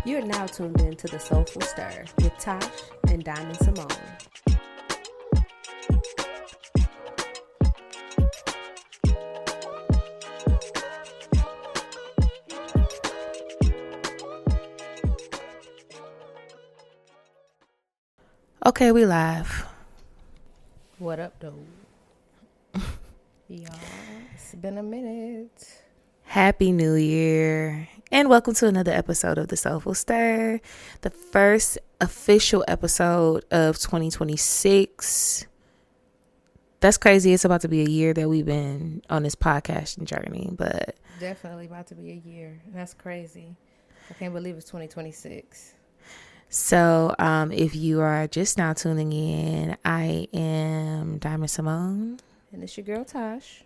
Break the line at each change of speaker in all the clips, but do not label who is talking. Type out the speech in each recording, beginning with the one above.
You're now tuned in to the Soulful Stir with Tash and Diamond Symoné.
Okay, we live.
What up, though? Y'all, it's been a minute.
Happy New Year. And welcome to another episode of the Soulful Stir. The first official episode of 2026. That's crazy. It's about to be a year that we've been on this podcasting journey, but
Definitely about to be a year. That's crazy. I can't believe it's 2026.
so if you are just now tuning in, I am Diamond Symoné.
And it's your girl, Tash.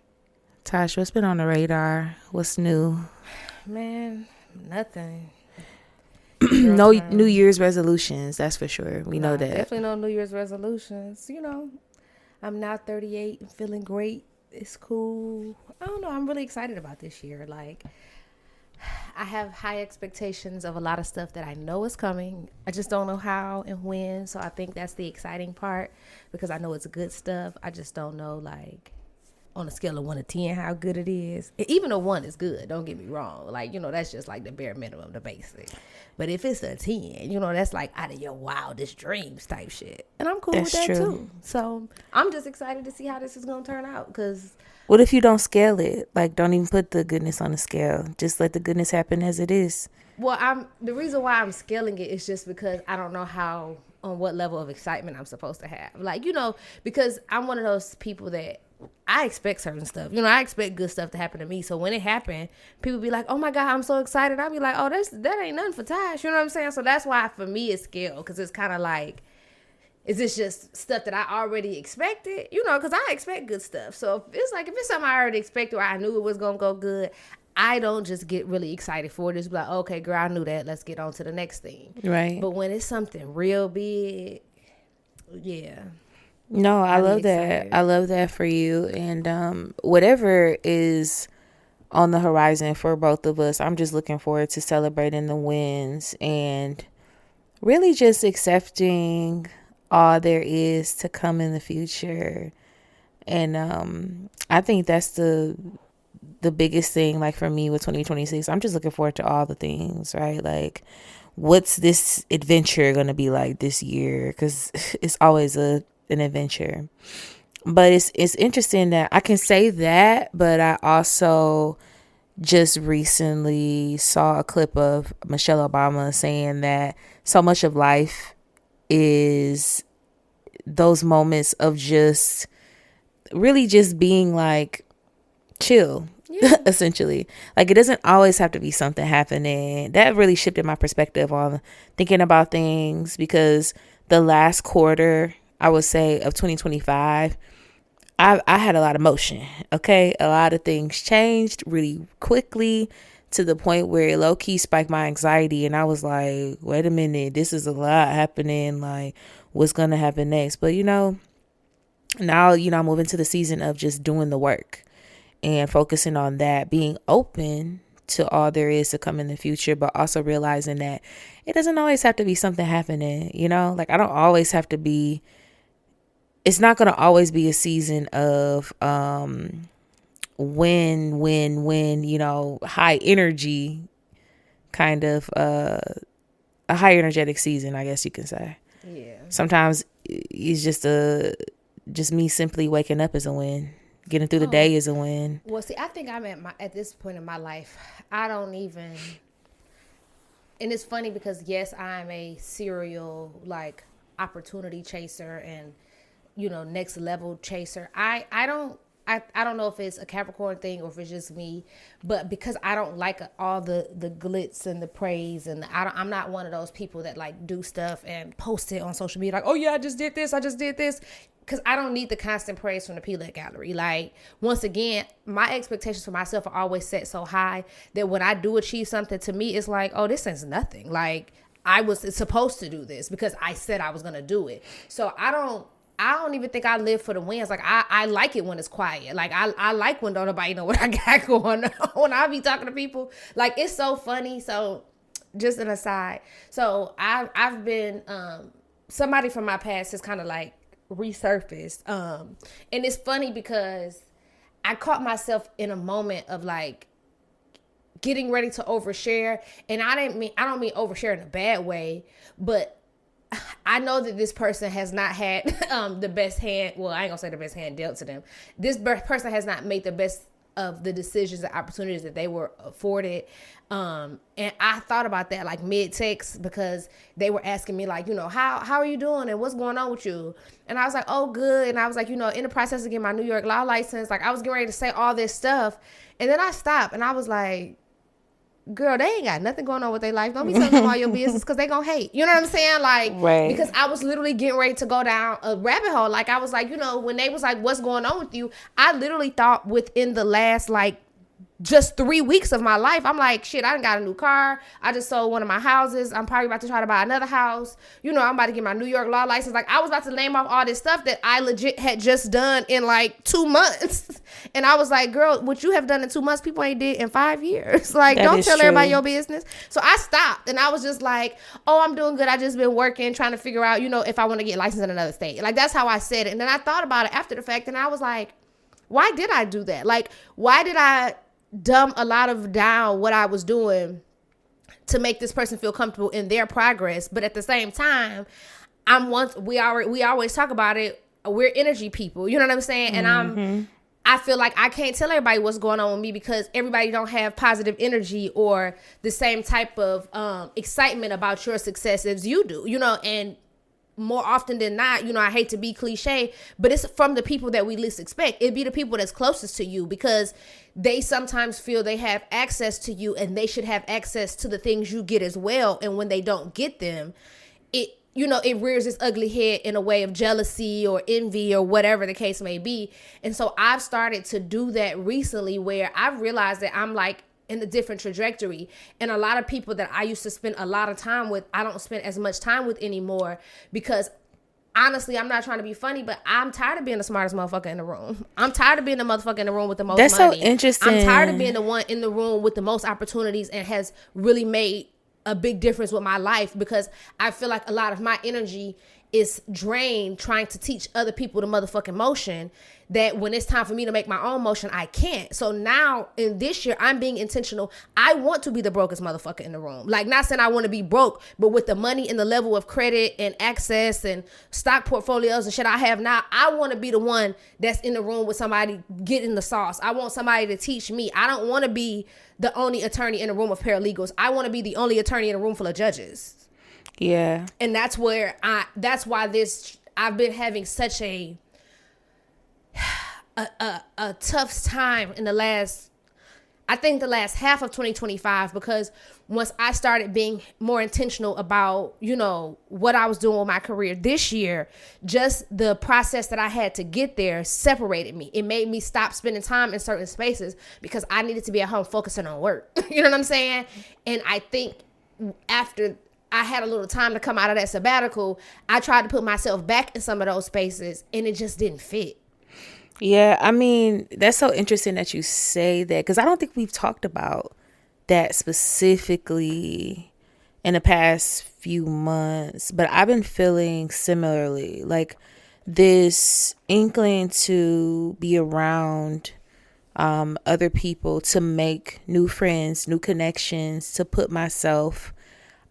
Tash, what's been on the radar? What's new?
Man, nothing.
No New Year's resolutions, that's for sure. We know that.
Definitely no New Year's resolutions. You know, I'm now 38 and feeling great. It's cool. I don't know. I'm really excited about this year. Like, I have high expectations of a lot of stuff that I know is coming. I just don't know how and when. So I think that's the exciting part because I know it's good stuff. I just don't know, like, on a scale of 1 to 10, how good it is. Even a 1 is good. Don't get me wrong. Like, you know, that's just like the bare minimum, the basic. But if it's a 10, you know, that's like out of your wildest dreams type shit. And I'm cool
That's
with that
true.
too. So I'm just excited to see how this is going to turn out because
What if you don't scale it? Like, don't even put the goodness on the scale. Just let the goodness happen as it is.
the reason why I'm scaling it is just because I don't know on what level of excitement I'm supposed to have. Like, you know, because I'm one of those people that I expect certain stuff. You know, I expect good stuff to happen to me. So when it happened, people be like, oh my God, I'm so excited. I'll be like, oh, that ain't nothing for Tash. You know what I'm saying? So that's why for me it's scale, because it's kind of like, is this just stuff that I already expected? You know, because I expect good stuff. So if it's something I already expected or I knew it was going to go good, I don't just get really excited for it. It's like, okay, girl, I knew that. Let's get on to the next thing.
Right.
But when it's something real big, yeah.
No, I
I'm
love
excited.
that. I love that for you. And whatever is on the horizon for both of us, I'm just looking forward to celebrating the wins and really just accepting all there is to come in the future. And I think that's the biggest thing, like for me with 2026. I'm just looking forward to all the things, right? Like, what's this adventure going to be like this year? Because it's always an adventure. But it's interesting that I can say that, but I also just recently saw a clip of Michelle Obama saying that so much of life is those moments of just really just being like chill.
Yeah.
Essentially, like, it doesn't always have to be something happening. That really shifted my perspective on thinking about things, because the last quarter, I would say, of 2025, I had a lot of motion. Okay, a lot of things changed really quickly to the point where it low-key spiked my anxiety, and I was like, wait a minute, this is a lot happening. Like, what's gonna happen next? But now I'm moving to the season of just doing the work and focusing on that, being open to all there is to come in the future, but also realizing that it doesn't always have to be something happening, like I don't always have to be, it's not going to always be a season of when, high energy, kind of a high energetic season, I guess you can say.
Yeah.
Sometimes it's just me simply waking up is a win. Getting through the day is a win.
Well, see, I think I'm at this point in my life, I don't even, and it's funny because yes, I'm a serial like opportunity chaser and next level chaser. I don't know if it's a Capricorn thing or if it's just me, but because I don't like all the glitz and the praise, and I'm not one of those people that like do stuff and post it on social media like, oh yeah, I just did this. Because I don't need the constant praise from the peanut gallery. Like, once again, my expectations for myself are always set so high that when I do achieve something, to me, it's like, oh, this is nothing. Like, I was supposed to do this because I said I was going to do it. So I don't even think I live for the wins. Like, I like it when it's quiet. Like, I like when don't nobody know what I got going on. When I be talking to people, like, it's so funny. So just an aside. So I've been somebody from my past has kind of like resurfaced. And it's funny because I caught myself in a moment of like getting ready to overshare, and I don't mean overshare in a bad way, but I know that this person has not had the best hand. Well, I ain't gonna say the best hand dealt to them. This person has not made the best of the decisions and opportunities that they were afforded. And I thought about that like mid-text, because they were asking me like, how are you doing and what's going on with you? And I was like, oh, good. And I was like, in the process of getting my New York law license, like I was getting ready to say all this stuff. And then I stopped and I was like, girl, they ain't got nothing going on with their life. Don't be telling them all your business, because they gonna hate. You know what I'm saying? Like,
right.
Because I was literally getting ready to go down a rabbit hole. Like, I was like, when they was like, what's going on with you? I literally thought within the last, like, just 3 weeks of my life, I'm like, shit, I done got a new car. I just sold one of my houses. I'm probably about to try to buy another house. I'm about to get my New York law license. Like, I was about to name off all this stuff that I legit had just done in like 2 months. And I was like, girl, what you have done in 2 months, people ain't did in 5 years. Like, don't tell everybody your business. So I stopped and I was just like, oh, I'm doing good. I just been working, trying to figure out, if I want to get licensed in another state. Like, that's how I said it. And then I thought about it after the fact, and I was like, why did I do that? Like, why did I dumb a lot of down what I was doing to make this person feel comfortable in their progress? But at the same time, we always talk about it. We're energy people. You know what I'm saying? And I feel like I can't tell everybody what's going on with me, because everybody don't have positive energy or the same type of excitement about your success as you do, and more often than not, I hate to be cliche, but it's from the people that we least expect. It'd be the people that's closest to you, because they sometimes feel they have access to you and they should have access to the things you get as well. And when they don't get them, it rears its ugly head in a way of jealousy or envy or whatever the case may be. And so I've started to do that recently, where I've realized that I'm like in a different trajectory. And a lot of people that I used to spend a lot of time with, I don't spend as much time with anymore, because honestly, I'm not trying to be funny, but I'm tired of being the smartest motherfucker in the room. I'm tired of being the motherfucker in the room with the most money.
That's so interesting.
I'm tired of being the one in the room with the most opportunities and has really made a big difference with my life, because I feel like a lot of my energy is drained trying to teach other people the motherfucking motion, that when it's time for me to make my own motion, I can't. So now in this year, I'm being intentional. I want to be the brokest motherfucker in the room. Like, not saying I want to be broke, but with the money and the level of credit and access and stock portfolios and shit I have now, I want to be the one that's in the room with somebody getting the sauce. I want somebody to teach me. I don't want to be the only attorney in a room of paralegals. I want to be the only attorney in a room full of judges.
Yeah.
And that's why I've been having such a tough time in the last half of 2025, because once I started being more intentional about, what I was doing with my career this year, just the process that I had to get there separated me. It made me stop spending time in certain spaces because I needed to be at home focusing on work. You know what I'm saying? And I think after I had a little time to come out of that sabbatical, I tried to put myself back in some of those spaces, and it just didn't fit.
Yeah, I mean, that's so interesting that you say that, because I don't think we've talked about that specifically in the past few months, but I've been feeling similarly, like this inkling to be around other people, to make new friends, new connections, to put myself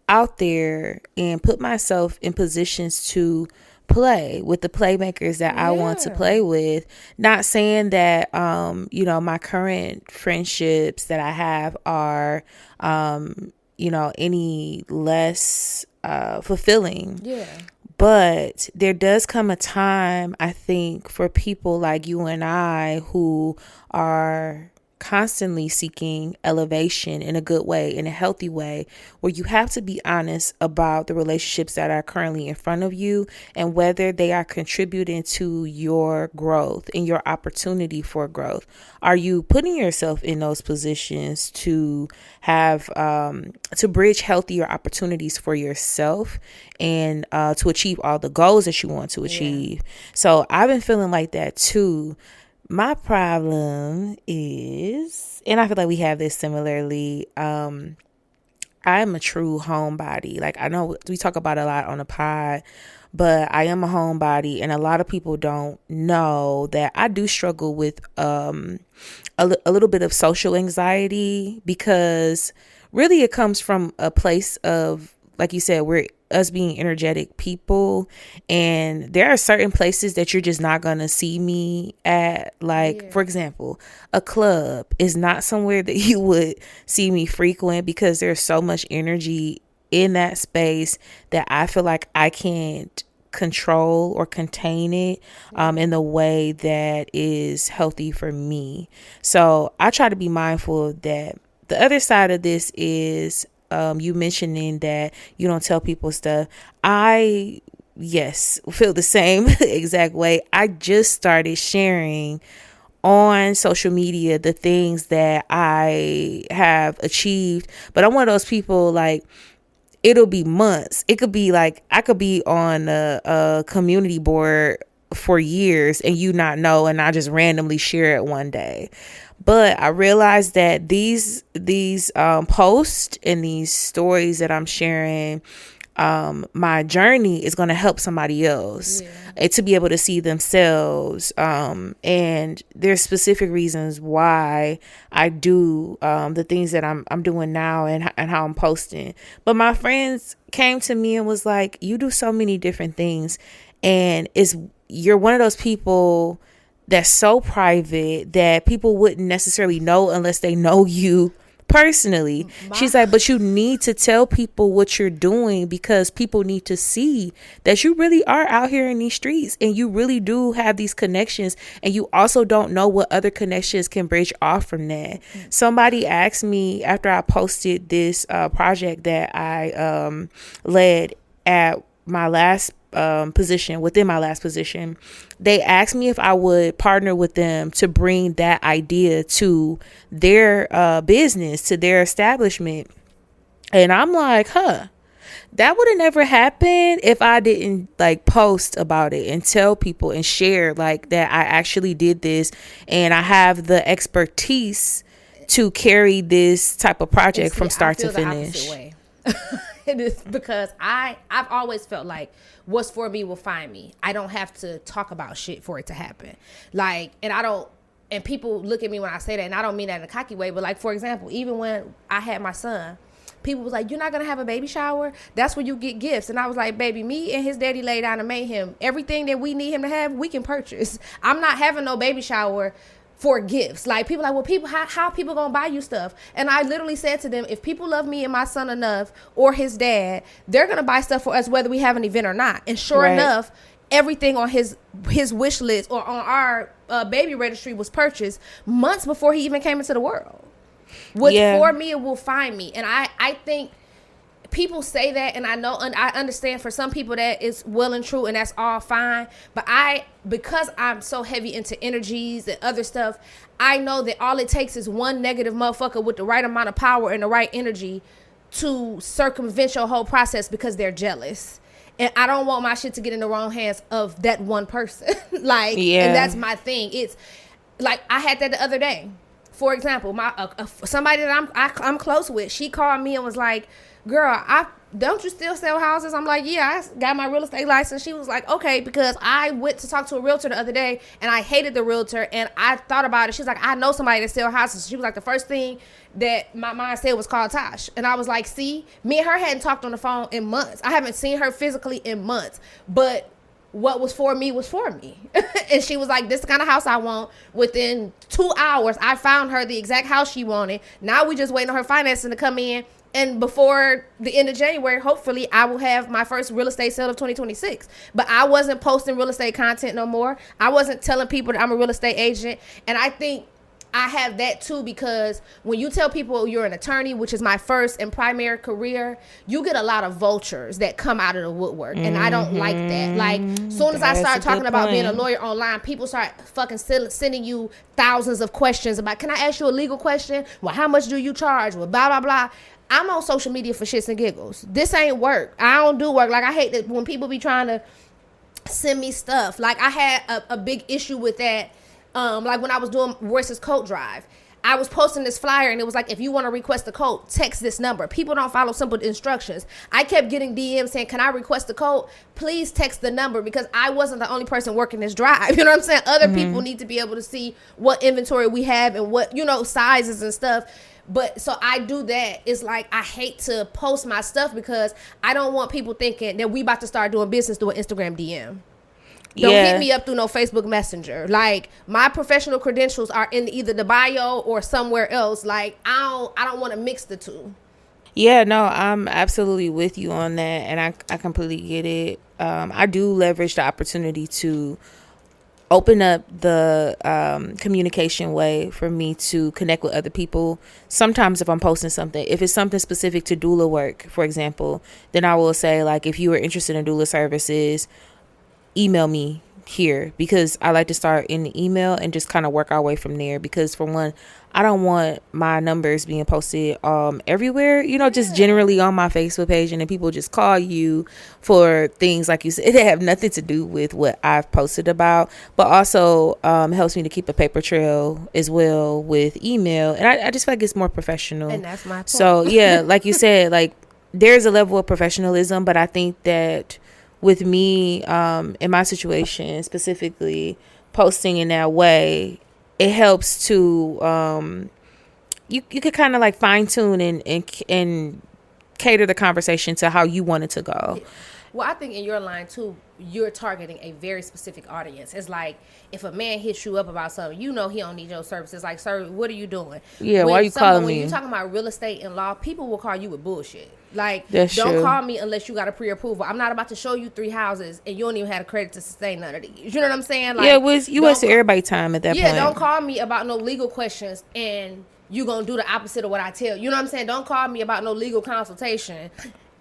out there and put myself in positions to play with the playmakers that I want to play with. Not saying that my current friendships that I have are any less fulfilling.
Yeah.
But there does come a time, I think, for people like you and I who are constantly seeking elevation in a good way, in a healthy way, where you have to be honest about the relationships that are currently in front of you and whether they are contributing to your growth and your opportunity for growth. Are you putting yourself in those positions to have to bridge healthier opportunities for yourself and to achieve all the goals that you want to achieve? So I've been feeling like that too. My problem is, and I feel like we have this similarly, I'm a true homebody. Like, I know we talk about it a lot on the pod, but I am a homebody, and a lot of people don't know that I do struggle with a little bit of social anxiety, because really it comes from a place of, like you said, we're us being energetic people, and there are certain places that you're just not gonna see me at. Like, for example, a club is not somewhere that you would see me frequent, because there's so much energy in that space that I feel like I can't control or contain it in the way that is healthy for me. So I try to be mindful of that. The other side of this is you mentioning that you don't tell people stuff. I, yes, feel the same exact way. I just started sharing on social media the things that I have achieved, but I'm one of those people, like, it'll be months. It could be like I could be on a community board for years and you not know, and I just randomly share it one day. But I realized that these posts and these stories that I'm sharing, my journey is going to help somebody else to be able to see themselves. And there's specific reasons why I do the things that I'm doing now, and how I'm posting. But my friends came to me and was like, you do so many different things, and you're one of those people that's so private that people wouldn't necessarily know unless they know you personally. She's like, but you need to tell people what you're doing, because people need to see that you really are out here in these streets, and you really do have these connections, and you also don't know what other connections can bridge off from that. Somebody asked me after I posted this project that I led at my last within my last position, they asked me if I would partner with them to bring that idea to their business, to their establishment. And I'm like, that would have never happened if I didn't like post about it and tell people and share like that I actually did this, and I have the expertise to carry this type of project from start to finish.
It is because I've always felt like what's for me will find me. I don't have to talk about shit for it to happen. Like, and people look at me when I say that, and I don't mean that in a cocky way, but like, for example, even when I had my son, people was like, you're not going to have a baby shower? That's where you get gifts. And I was like, baby, me and his daddy laid down and made him. Everything that we need him to have, we can purchase. I'm not having no baby shower for gifts. Like, people like, well, how people gonna buy you stuff? And I literally said to them, if people love me and my son enough, or his dad, they're gonna buy stuff for us whether we have an event or not. And sure enough, everything on his wish list or on our baby registry was purchased months before he even came into the world. For me, it will find me. And I think people say that, and I know, and I understand for some people that is well and true, and that's all fine. But because I'm so heavy into energies and other stuff, I know that all it takes is one negative motherfucker with the right amount of power and the right energy to circumvent your whole process, because they're jealous. And I don't want my shit to get in the wrong hands of that one person. And that's my thing. It's like, I had that the other day. For example, somebody that I'm close with, she called me and was like, girl, don't you still sell houses? I'm like, yeah, I got my real estate license. She was like, okay, because I went to talk to a realtor the other day, and I hated the realtor, and I thought about it. She's like, I know somebody that sells houses. She was like, the first thing that my mind said was call Tash. And I was like, see, me and her hadn't talked on the phone in months. I haven't seen her physically in months, but what was for me was for me. And she was like, this is the kind of house I want. Within 2 hours, I found her the exact house she wanted. Now we just waiting on her financing to come in. And before the end of January, hopefully, I will have my first real estate sale of 2026. But I wasn't posting real estate content no more. I wasn't telling people that I'm a real estate agent. And I think I have that too, because when you tell people you're an attorney, which is my first and primary career, you get a lot of vultures that come out of the woodwork. And I don't like that. Like, soon as I start talking about being a lawyer online, people start fucking sending you thousands of questions about, can I ask you a legal question? Well, how much do you charge? Well, blah, blah, blah. I'm on social media for shits and giggles. This ain't work. I don't do work. Like, I hate that when people be trying to send me stuff. Like, I had a big issue with that. Like when I was doing Royce's coat drive, I was posting this flyer and it was like, if you want to request a code, text this number. People don't follow simple instructions. I kept getting DMs saying, can I request a code? Please text the number, because I wasn't the only person working this drive. You know what I'm saying? Other people need to be able to see what inventory we have and what, sizes and stuff. But so I do that. It's like, I hate to post my stuff because I don't want people thinking that we about to start doing business through an Instagram DM. Don't hit me up through no Facebook Messenger. Like, my professional credentials are in either the bio or somewhere else. Like, I don't want to mix the two.
Yeah, no, I'm absolutely with you on that, and I completely get it. I do leverage the opportunity to open up the communication way for me to connect with other people. Sometimes if I'm posting something, if it's something specific to doula work, for example, then I will say, like, if you are interested in doula services, email me here, because I like to start in the email and just kind of work our way from there. Because for one, I don't want my numbers being posted everywhere, just generally on my Facebook page, and then people just call you for things like you said that have nothing to do with what I've posted about, but also helps me to keep a paper trail as well with email. And I just feel like it's more professional.
And that's my point.
So yeah, like you said, like, there's a level of professionalism, but I think that with me, in my situation specifically, posting in that way, it helps to you could kind of like fine tune and cater the conversation to how you want it to go.
Well, I think in your line too, you're targeting a very specific audience. It's like, if a man hits you up about something, he don't need your services. Like, sir, what are you doing?
Yeah, why are you calling me?
When you're talking about real estate and law, people will call you with bullshit. Like,
That's
don't
true.
call me unless you got a pre-approval. I'm not about to show you 3 houses and you don't even have a credit to sustain none of these. You know what I'm saying? Like,
yeah, you wasted everybody's time at that point.
Yeah, don't call me about no legal questions and you gonna do the opposite of what I tell you. You know what I'm saying? Don't call me about no legal consultation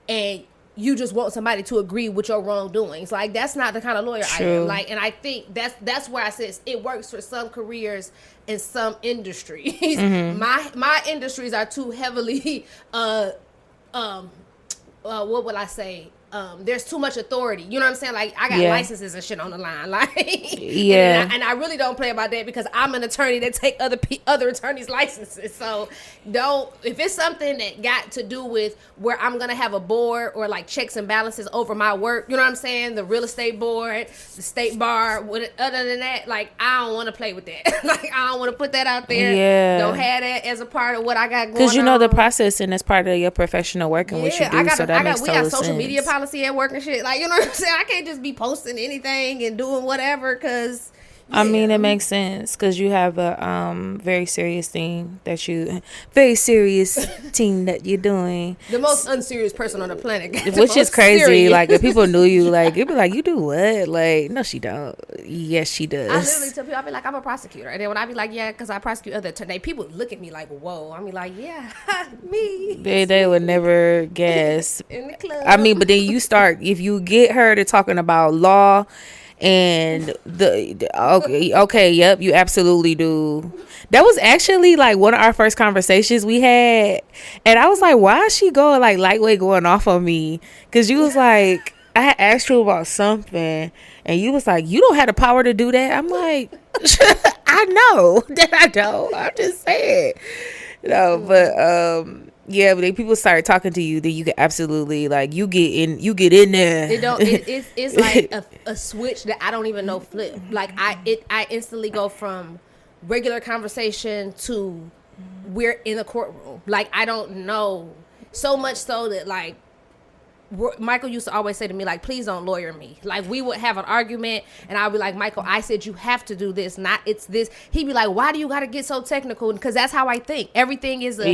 and you just want somebody to agree with your wrongdoings. Like, that's not the kind of lawyer I am. Like, and I think that's where I said it works for some careers in some industries. My industries are too heavily what would I say? There's too much authority. You know what I'm saying? Like, I got licenses and shit on the line. Like, and I really don't play about that because I'm an attorney that take other attorneys' licenses. So if it's something that got to do with where I'm gonna have a board or like checks and balances over my work, you know what I'm saying? The real estate board, the state bar. Other than that, like, I don't want to play with that. Like, I don't want to put that out there.
Yeah.
Don't have that as a part of what I got going on.
Because the process, and that's part of your professional work and what you do. We got
social media policy at work and shit. Like, you know what I'm saying? I can't just be posting anything and doing whatever because
I mean, it makes sense because you have a very serious team that you're doing.
The most unserious person on the planet,
which is crazy. Serious. Like, if people knew you, like, it'd be like, you do what? Like, no, she don't. Yes, she does.
I literally tell people, I'll be like, I'm a prosecutor, and then when I be like, yeah, because I prosecute other attorneys, people look at me like, whoa. I be like, yeah, me.
They would never guess.
In the club.
I mean, but then you start, if you get her to talking about law. And okay, yep, you absolutely do. That was actually like one of our first conversations we had, and I was like, why is she going like lightweight going off on me? Because you was like, I had asked you about something, and you was like, you don't have the power to do that. I'm like, I know that I don't. I'm just saying, but yeah, but then people start talking to you, then you can absolutely, like, you get in there.
It's like a switch that I don't even know flip. Like, I instantly go from regular conversation to we're in a courtroom. Like, I don't know. So much so that, like, Michael used to always say to me, like, please don't lawyer me. Like, we would have an argument and I'll be like, Michael, I said you have to do this, not it's this. He'd be like, why do you got to get so technical? Because that's how I think. Everything is I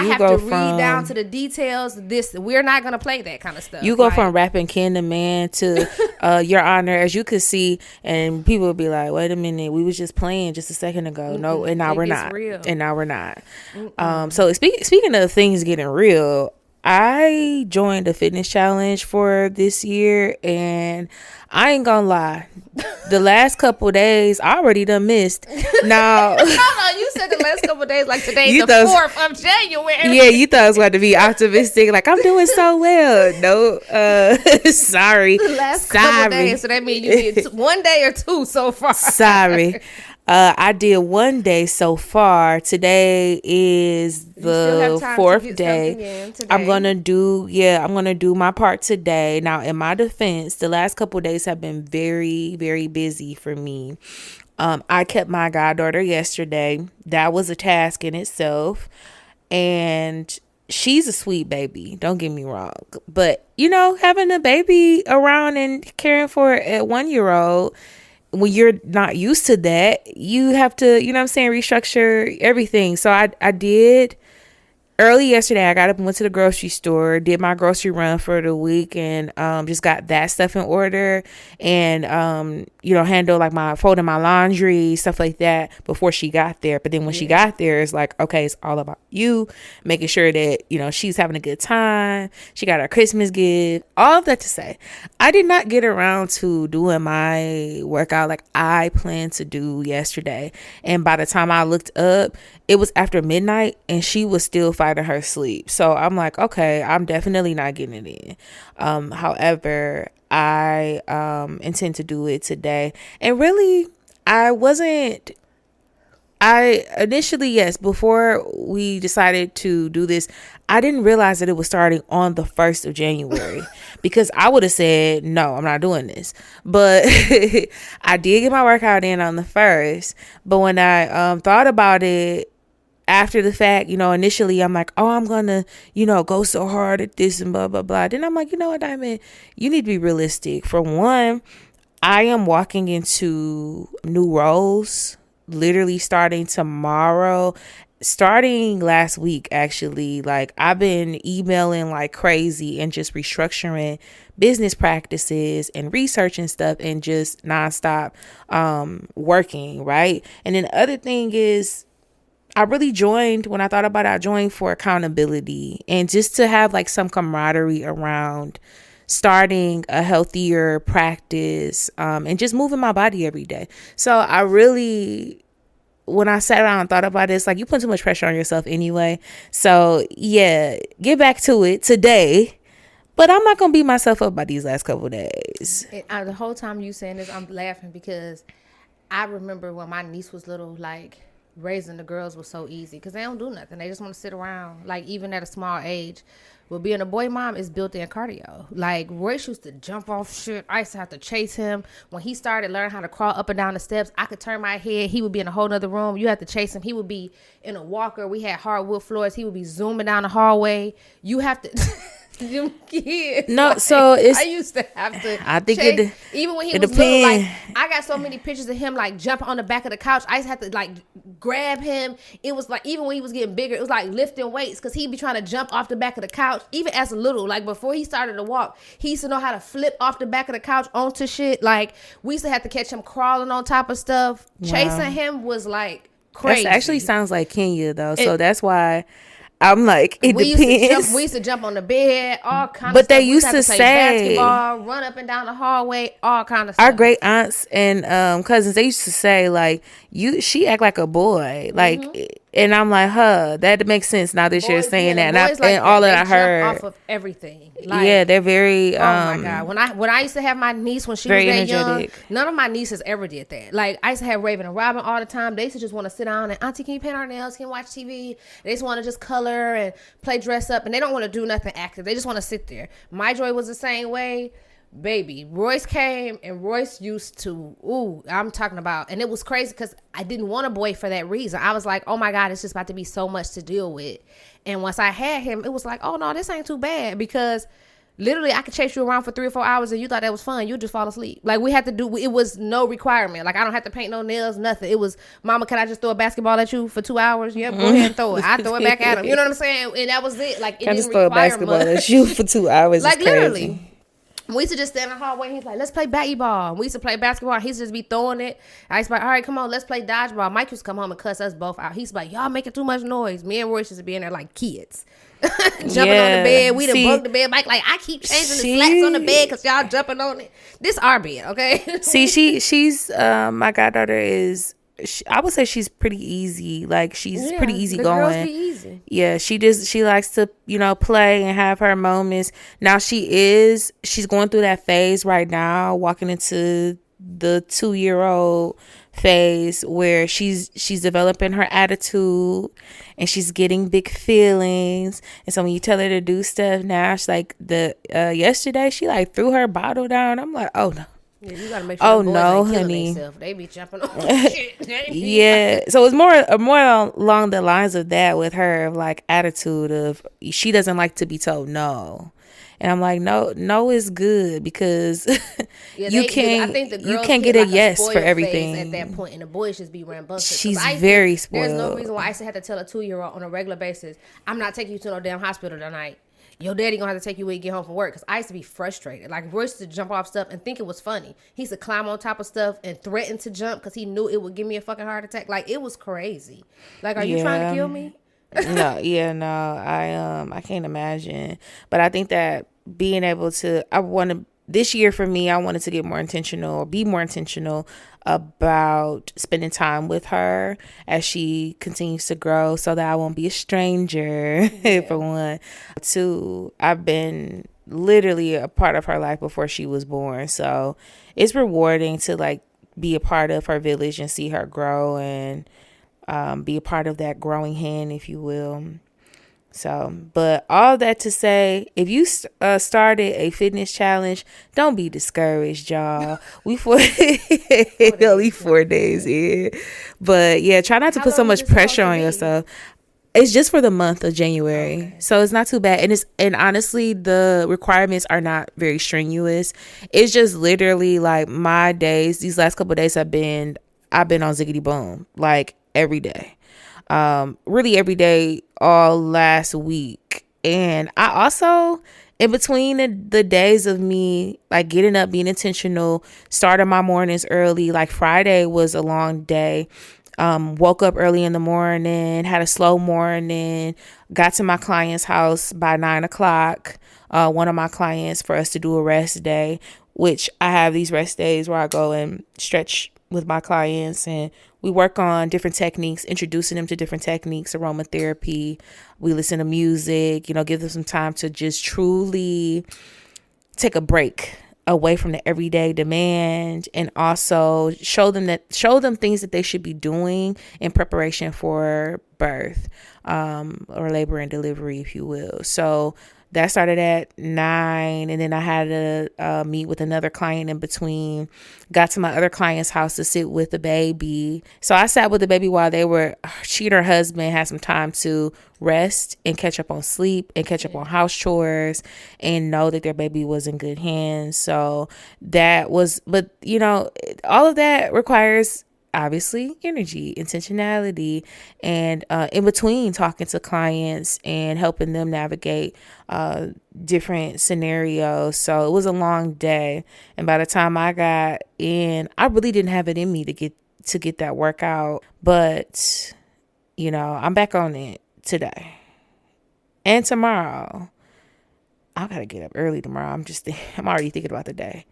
have to read down to the details. We're not going to play that kind of stuff.
You go from rapping kin to man to Your Honor, as you could see, and people would be like, wait a minute, we was just playing just a second ago. No, and now we're not. Real. And now we're not. So speaking of things getting real, I joined a fitness challenge for this year, and I ain't gonna lie, the last couple of days I already done missed. Now,
no, you said the last couple of days, like today's the 4th of January.
Yeah, you thought I was going to be optimistic, like I'm doing so well. No, sorry.
The last couple of days, so that means you did 1 day or 2 so far.
Sorry. I did one day so far. Today is
You still have
the
time to
fourth
get
day.
something in today.
I'm gonna do my part today. Now, in my defense, the last couple of days have been very, very busy for me. I kept my goddaughter yesterday. That was a task in itself. And she's a sweet baby. Don't get me wrong. But, having a baby around and caring for a 1-year-old, when you're not used to that, you have to, restructure everything. So I did. Early yesterday, I got up and went to the grocery store, did my grocery run for the week, and just got that stuff in order, and handle like my folding my laundry, stuff like that before she got there. But then when she got there, it's like, okay, it's all about you, making sure that she's having a good time. She got her Christmas gift, all of that to say, I did not get around to doing my workout like I planned to do yesterday. And by the time I looked up, it was after midnight and she was still fighting her sleep. So I'm like, okay, I'm definitely not getting it in. However, I intend to do it today. And really, I initially, yes, before we decided to do this, I didn't realize that it was starting on the 1st of January because I would have said, no, I'm not doing this. But I did get my workout in on the 1st. But when I thought about it, after the fact, initially I'm like, oh, I'm going to, go so hard at this and blah, blah, blah. Then I'm like, you know what, Diamond, you need to be realistic. For one, I am walking into new roles, literally starting tomorrow, starting last week, actually. Like, I've been emailing like crazy and just restructuring business practices and research and stuff and just nonstop working, right? And then the other thing is, I really joined, when I thought about it, I joined for accountability and just to have like some camaraderie around starting a healthier practice and just moving my body every day. So I really, when I sat down and thought about this, like, you put too much pressure on yourself anyway. So yeah, get back to it today. But I'm not going to beat myself up by these last couple of days.
The whole time you saying this, I'm laughing because I remember when my niece was little, like, raising the girls was so easy because they don't do nothing. They just want to sit around, like, even at a small age. Well, being a boy mom is built-in cardio. Like, Royce used to jump off shit. I used to have to chase him. When he started learning how to crawl up and down the steps, I could turn my head. He would be in a whole nother room. You had to chase him. He would be in a walker. We had hardwood floors. He would be zooming down the hallway. You have to... Them kids.
No,
like,
so it's.
I used to have to.
I think
chase, even when he was
depends.
little, like, I got so many pictures of him like jumping on the back of the couch. I used to have to like grab him. It was like, even when he was getting bigger, it was like lifting weights because he'd be trying to jump off the back of the couch. Even as a little, like before he started to walk, he used to know how to flip off the back of the couch onto shit. Like, we used to have to catch him crawling on top of stuff. Wow. Chasing him was like crazy.
That actually sounds like Kenya though, so that's why. I'm like, it depends.
We used to jump on the bed, all kind of
but
stuff.
They used to
play
say
basketball, run up and down the hallway, all kind of stuff.
Our great aunts and cousins, they used to say like, she act like a boy, like, and I'm like, that makes sense now that you're saying that, and all that I heard
off of everything. Like,
yeah, they're very.
Oh my god! When I used to have my niece when she was that young, none of my nieces ever did that. Like, I used to have Raven and Robin all the time. They used to just want to sit down and, Auntie, can you paint our nails? Can you watch TV? They just want to just color and play dress up, and they don't want to do nothing active. They just want to sit there. My Joy was the same way. Baby, Royce came and Royce used to, I'm talking about, and it was crazy because I didn't want a boy for that reason. I was like, oh my God, it's just about to be so much to deal with. And once I had him, it was like, oh no, this ain't too bad, because literally I could chase you around for 3 or 4 hours and you thought that was fun. You just fall asleep. Like, we had to do, it was no requirement. Like, I don't have to paint no nails, nothing. It was, Mama, can I just throw a basketball at you for 2 hours? Yep, go ahead and throw it. I throw it back at him. You know what I'm saying? And that was it. Like, it
can
didn't
just throw a basketball
much.
At you for 2 hours.
Like, literally. We used to just stand in the hallway and he's like, let's play batty ball. We used to play basketball. He used to just be throwing it. I used to be like, all right, come on, let's play dodgeball. Mike used to come home and cuss us both out. He's like, y'all making too much noise. Me and Royce used to be in there like kids. Jumping on the bed. We done bugged the bed. Mike like, I keep changing the slats on the bed because y'all jumping on it. This our bed, okay?
See, she's my goddaughter is, I would say she's pretty easy. Like, she's pretty easy going. Girls be easy. Yeah, she likes to, play and have her moments. Now she's going through that phase right now, walking into the 2-year-old phase where she's developing her attitude and she's getting big feelings. And so when you tell her to do stuff now, she's like yesterday she like threw her bottle down. I'm like, oh no.
Yeah, you gotta make sure the boys ain't killing
honey.
themselves. They be jumping on shit.
Yeah, so it's more along the lines of that with her, like attitude of she doesn't like to be told no. And I'm like, no is good because you can't. I think the girls can't get a yes for everything
at that point, and the boys just be rambunctious.
She's very spoiled.
There's no reason why I had to tell a 2-year-old on a regular basis, I'm not taking you to no damn hospital tonight. Your daddy gonna have to take you when you get home from work. Because I used to be frustrated. Like, Royce used to jump off stuff and think it was funny. He used to climb on top of stuff and threaten to jump because he knew it would give me a fucking heart attack. Like, it was crazy. Like, are you trying to kill me?
I can't imagine. But I think that being able to, this year for me, I wanted to get more intentional or be more intentional about spending time with her as she continues to grow so that I won't be a stranger. For one. Two, I've been literally a part of her life before she was born. So it's rewarding to like be a part of her village and see her grow and be a part of that growing hen, if you will. So, but all that to say, if you started a fitness challenge, don't be discouraged, y'all. We only 4 days in, but yeah, try not to put so much pressure on yourself. It's just for the month of January, okay. So it's not too bad, and honestly, the requirements are not very strenuous. It's just literally like my days. These last couple of days, I've been on Ziggity Boom like every day. Really every day all last week. And I also, in between the days of me like getting up, being intentional, starting my mornings early, like Friday was a long day. Woke up early in the morning, had a slow morning, got to my client's house by 9:00. One of my clients for us to do a rest day, which I have these rest days where I go and stretch with my clients and we work on different techniques, introducing them to different techniques, aromatherapy. We listen to music, give them some time to just truly take a break away from the everyday demand and also show them things that they should be doing in preparation for birth, or labor and delivery, if you will. So that started at 9, and then I had to meet with another client in between. Got to my other client's house to sit with the baby. So I sat with the baby while she and her husband had some time to rest and catch up on sleep and catch up on house chores and know that their baby was in good hands. So that was, but all of that requires obviously energy, intentionality, and in between talking to clients and helping them navigate different scenarios. So it was a long day, and by the time I got in, I really didn't have it in me to get that workout, but I'm back on it today and tomorrow. I gotta get up early tomorrow. I'm already thinking about the day.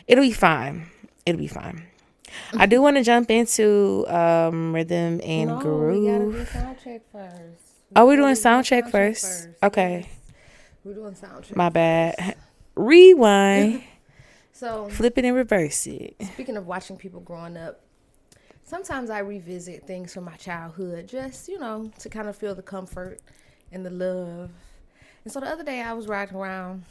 It'll be fine. I do want to jump into rhythm and groove.
We gotta do sound check first.
We're doing sound check first. Okay.
Yes. We're doing sound check.
My bad. Rewind.
So
flip it and reverse it.
Speaking of watching people growing up, sometimes I revisit things from my childhood, just to kind of feel the comfort and the love. And so the other day I was riding around.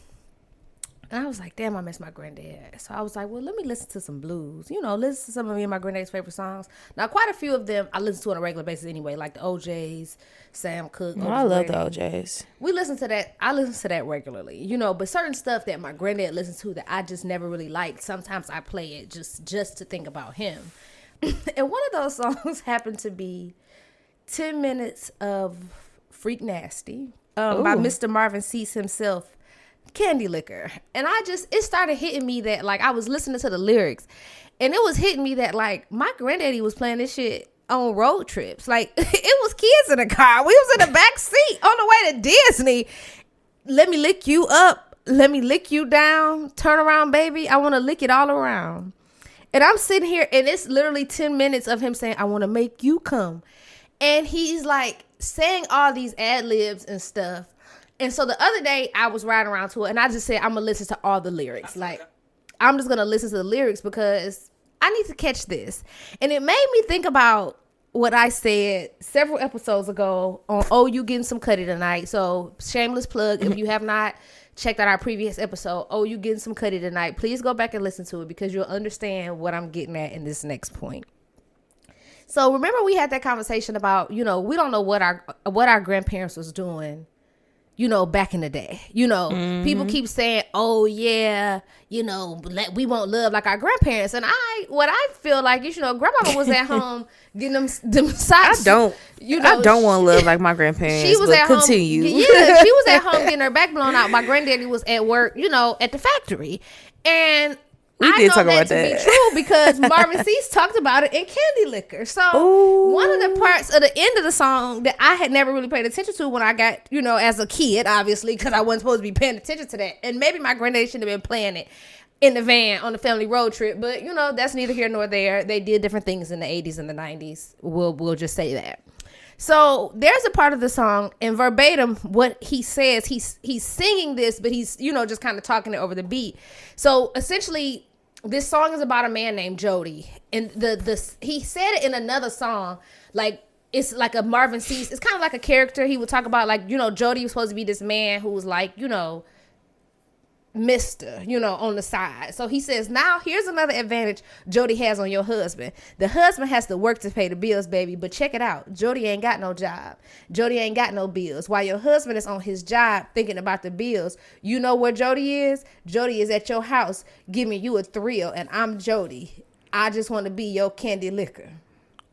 And I was like, damn, I miss my granddad. So I was like, well, let me listen to some blues. Listen to some of me and my granddad's favorite songs. Now, quite a few of them I listen to on a regular basis anyway, like the OJs, Sam Cooke.
I love the OJs.
We listen to that. I listen to that regularly, but certain stuff that my granddad listens to that I just never really liked, sometimes I play it just to think about him. And one of those songs happened to be 10 Minutes of Freak Nasty by Mr. Marvin Cease himself. Candy Liquor. And it started hitting me that like I was listening to the lyrics and it was hitting me that like my granddaddy was playing this shit on road trips. Like it was kids in the car. We was in the back seat on the way to Disney. Let me lick you up. Let me lick you down. Turn around, baby. I want to lick it all around. And I'm sitting here and it's literally 10 minutes of him saying, I want to make you come. And he's like saying all these ad libs and stuff. And so the other day I was riding around to it and I just said, I'm going to listen to all the lyrics. Like, I'm just going to listen to the lyrics because I need to catch this. And it made me think about what I said several episodes ago on Oh You Getting Some Cutty Tonight. So shameless plug, if you have not checked out our previous episode, Oh You Getting Some Cutty Tonight, please go back and listen to it because you'll understand what I'm getting at in this next point. So remember we had that conversation about, we don't know what our grandparents was doing, back in the day. People keep saying, oh yeah, we won't love like our grandparents. And what I feel like is, grandmama was at home getting them socks.
I don't want to love like my grandparents.
She was
but
at
continue.
home. Yeah, she was at home getting her back blown out. My granddaddy was at work, at the factory. And
we did talk about
to
that.
be true because Marvin Cease talked about it in Candy Liquor. So one of the parts of the end of the song that I had never really paid attention to when I got, as a kid, obviously, because I wasn't supposed to be paying attention to that. And maybe my granddaddy should have been playing it in the van on the family road trip. But, that's neither here nor there. They did different things in the 80s and the 90s. We'll just say that. So there's a part of the song, and verbatim, what he says, he's singing this, but he's, just kind of talking it over the beat. So essentially, this song is about a man named Jody, and he said it in another song, like it's like a Marvin Cease. It's kind of like a character. He would talk about like Jody was supposed to be this man who was like Mr. On the side. So he says, now here's another advantage Jody has on your husband. The husband has to work to pay the bills, baby. But check it out. Jody ain't got no job. Jody ain't got no bills. While your husband is on his job thinking about the bills, you know where Jody is? Jody is at your house giving you a thrill. And I'm Jody. I just want to be your Candy Liquor.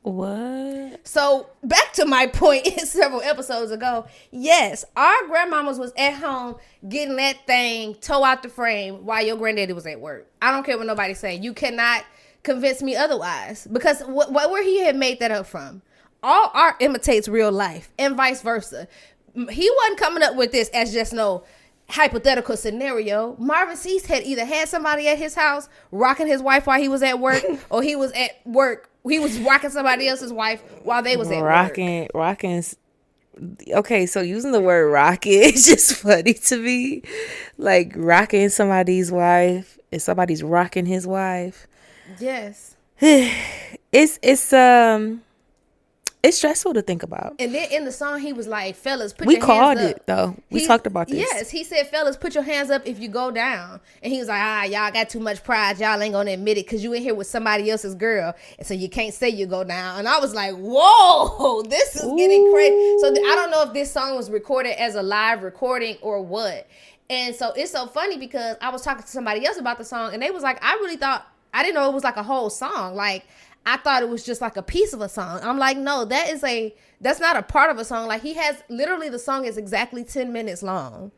What?
So back to my point several episodes ago. Yes, our grandmamas was at home getting that thing toe out the frame while your granddaddy was at work. I don't care what nobody say. You cannot convince me otherwise, because where he had made that up from. All art imitates real life and vice versa. He wasn't coming up with this as just no hypothetical scenario. Marvin Cease had either had somebody at his house rocking his wife while he was at work, or he was at work. He was rocking somebody else's wife while they was at work.
Rocking. Okay, so using the word rocking is just funny to me. Like rocking somebody's wife, if somebody's rocking his wife.
Yes.
It's stressful to think about.
And then in the song, he was like, fellas, put your hands up.
We called it, though. We talked about this.
Yes, he said, fellas, put your hands up if you go down. And he was like, y'all got too much pride. Y'all ain't going to admit it because you in here with somebody else's girl. And so you can't say you go down. And I was like, whoa, this is getting crazy. So I don't know if this song was recorded as a live recording or what. And so it's so funny because I was talking to somebody else about the song, and they was like, I didn't know it was like a whole song. Like, I thought it was just like a piece of a song. I'm like, no, that's not a part of a song. Like, he has, literally the song is exactly 10 minutes long.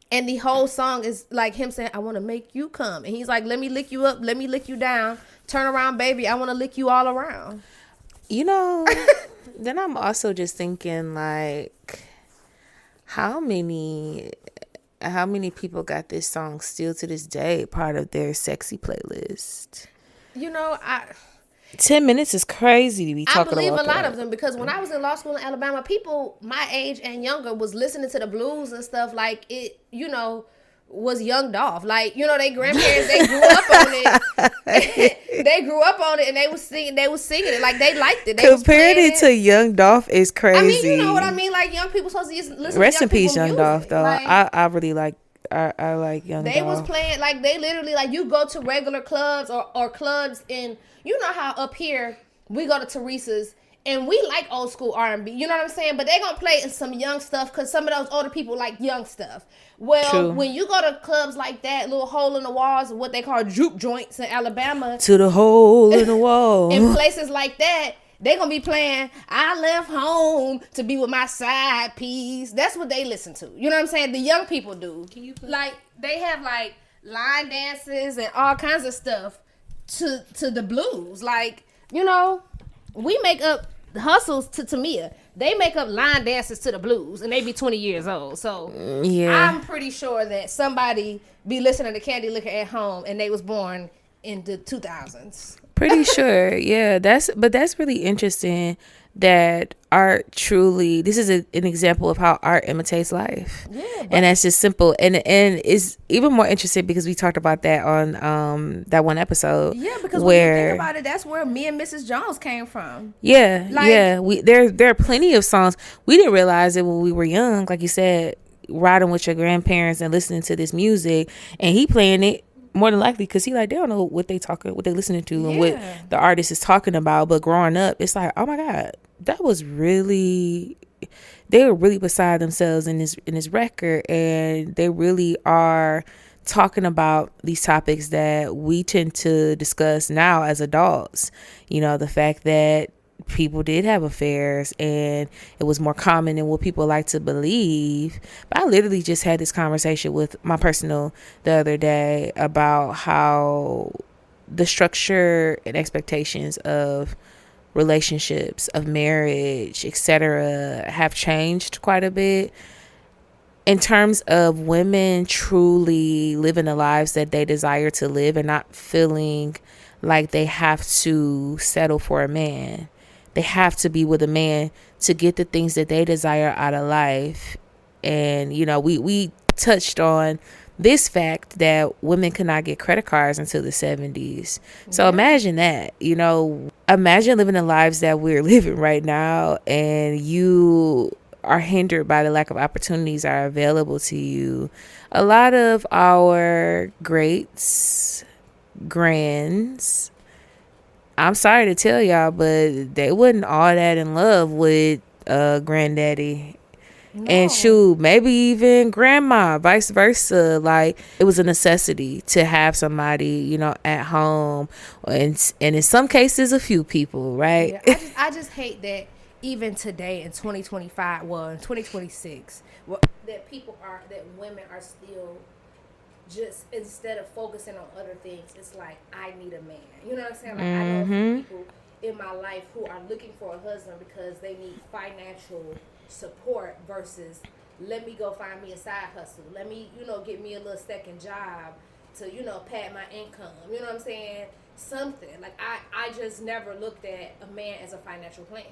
And the whole song is like him saying, I want to make you come. And he's like, let me lick you up. Let me lick you down. Turn around, baby. I want to lick you all around.
Then I'm also just thinking like, how many people got this song still to this day part of their sexy playlist? 10 minutes is crazy to be talking about.
I believe a lot of them, because when I was in law school in Alabama, people my age and younger was listening to the blues and stuff like it, was Young Dolph. Like, their grandparents, they grew up on it. They grew up on it and they was singing it. Like, they liked it.
Compared it to Young Dolph is crazy.
I mean, you know what I mean? Like, young people supposed to just listen
Rest
to young
in peace, Young
music.
Dolph, though.
Like,
I really like I like Young Dolph.
They was playing, like, they literally, like, you go to regular clubs or clubs in, how up here we go to Teresa's and we like old school R&B, you know what I'm saying? But they gonna play some young stuff because some of those older people like young stuff. Well, True. When you go to clubs like that, little hole in the walls, what they call juke joints in Alabama.
To the hole in the wall.
In places like that, they gonna be playing, I left home to be with my side piece. That's what they listen to. You know what I'm saying? The young people do. Can you play? Like, they have like line dances and all kinds of stuff to the blues. Like, we make up hustles to Tamia. They make up line dances to the blues, and they be 20 years old. So yeah, I'm pretty sure that somebody be listening to Candy Liquor at home, and they was born in the 2000s.
Pretty sure. Yeah, that's really interesting that art truly, this is an example of how art imitates life.
Yeah,
And that's just simple, and it's even more interesting because we talked about that on that one episode.
Yeah, because when you
where
think about it, that's where me and Mrs. Jones came from.
we there are plenty of songs we didn't realize it when we were young, like you said, riding with your grandparents and listening to this music, and he playing it more than likely because he like, they don't know what they listening to and what the artist is talking about. But growing up, it's like, oh my god, that was really, they were really beside themselves in this record, and they really are talking about these topics that we tend to discuss now as adults. The fact that people did have affairs and it was more common than what people like to believe. But I literally just had this conversation with my personal the other day about how the structure and expectations of relationships, of marriage, etc., have changed quite a bit in terms of women truly living the lives that they desire to live and not feeling like they have to settle for a man. They have to be with a man to get the things that they desire out of life. And, we touched on this fact that women could not get credit cards until the 70s. So imagine that, imagine living the lives that we're living right now, and you are hindered by the lack of opportunities that are available to you. A lot of our greats, grands, I'm sorry to tell y'all, but they wasn't all that in love with granddaddy. No. And shoot, maybe even grandma, vice versa. Like, it was a necessity to have somebody, at home, and in some cases, a few people, right?
Yeah, I just hate that even today in 2025, well, in 2026, that women are still just, instead of focusing on other things, it's like, I need a man. You know what I'm saying? Like, I know a few people in my life who are looking for a husband because they need financial support versus, let me go find me a side hustle. Let me, get me a little second job to, pad my income. You know what I'm saying? Something. Like, I just never looked at a man as a financial plan.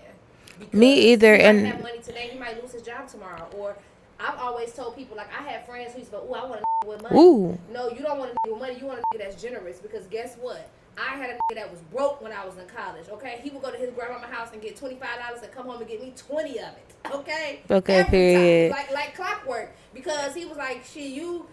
Me either.
He might have money today, he might lose his job tomorrow. Or I've always told people, like, I have friends who used to go, I want a with money. Ooh. No, you don't want a with money. You want a that's generous, because guess what? I had a that was broke when I was in college, okay? He would go to his grandmama's house and get $25 and come home and get me 20 of it, okay?
Okay,
every
period.
time, like clockwork, because he was like, you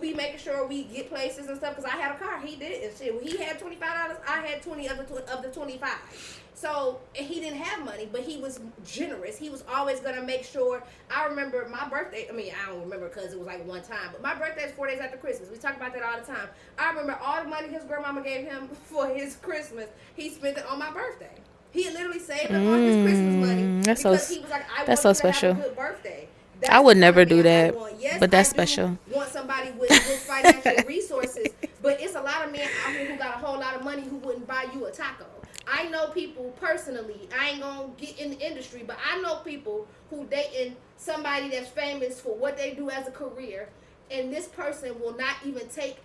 be making sure we get places and stuff, because I had a car. He did, and shit. He had $25. I had 20 of the 25. So, and he didn't have money, but he was generous. He was always going to make sure. I remember my birthday. I mean, I don't remember because it was like one time. But my birthday is 4 days after Christmas. We talk about that all the time. I remember all the money his grandmama gave him for his Christmas. He spent it on my birthday. He literally saved up on his Christmas money because he was like, I want you to have a good birthday.
I would never do that, yes, but that's special.
Want somebody with financial resources, but it's a lot of men out here who got a whole lot of money who wouldn't buy you a taco. I know people personally, I ain't gonna get in the industry, but I know people who dating somebody that's famous for what they do as a career, and this person will not even take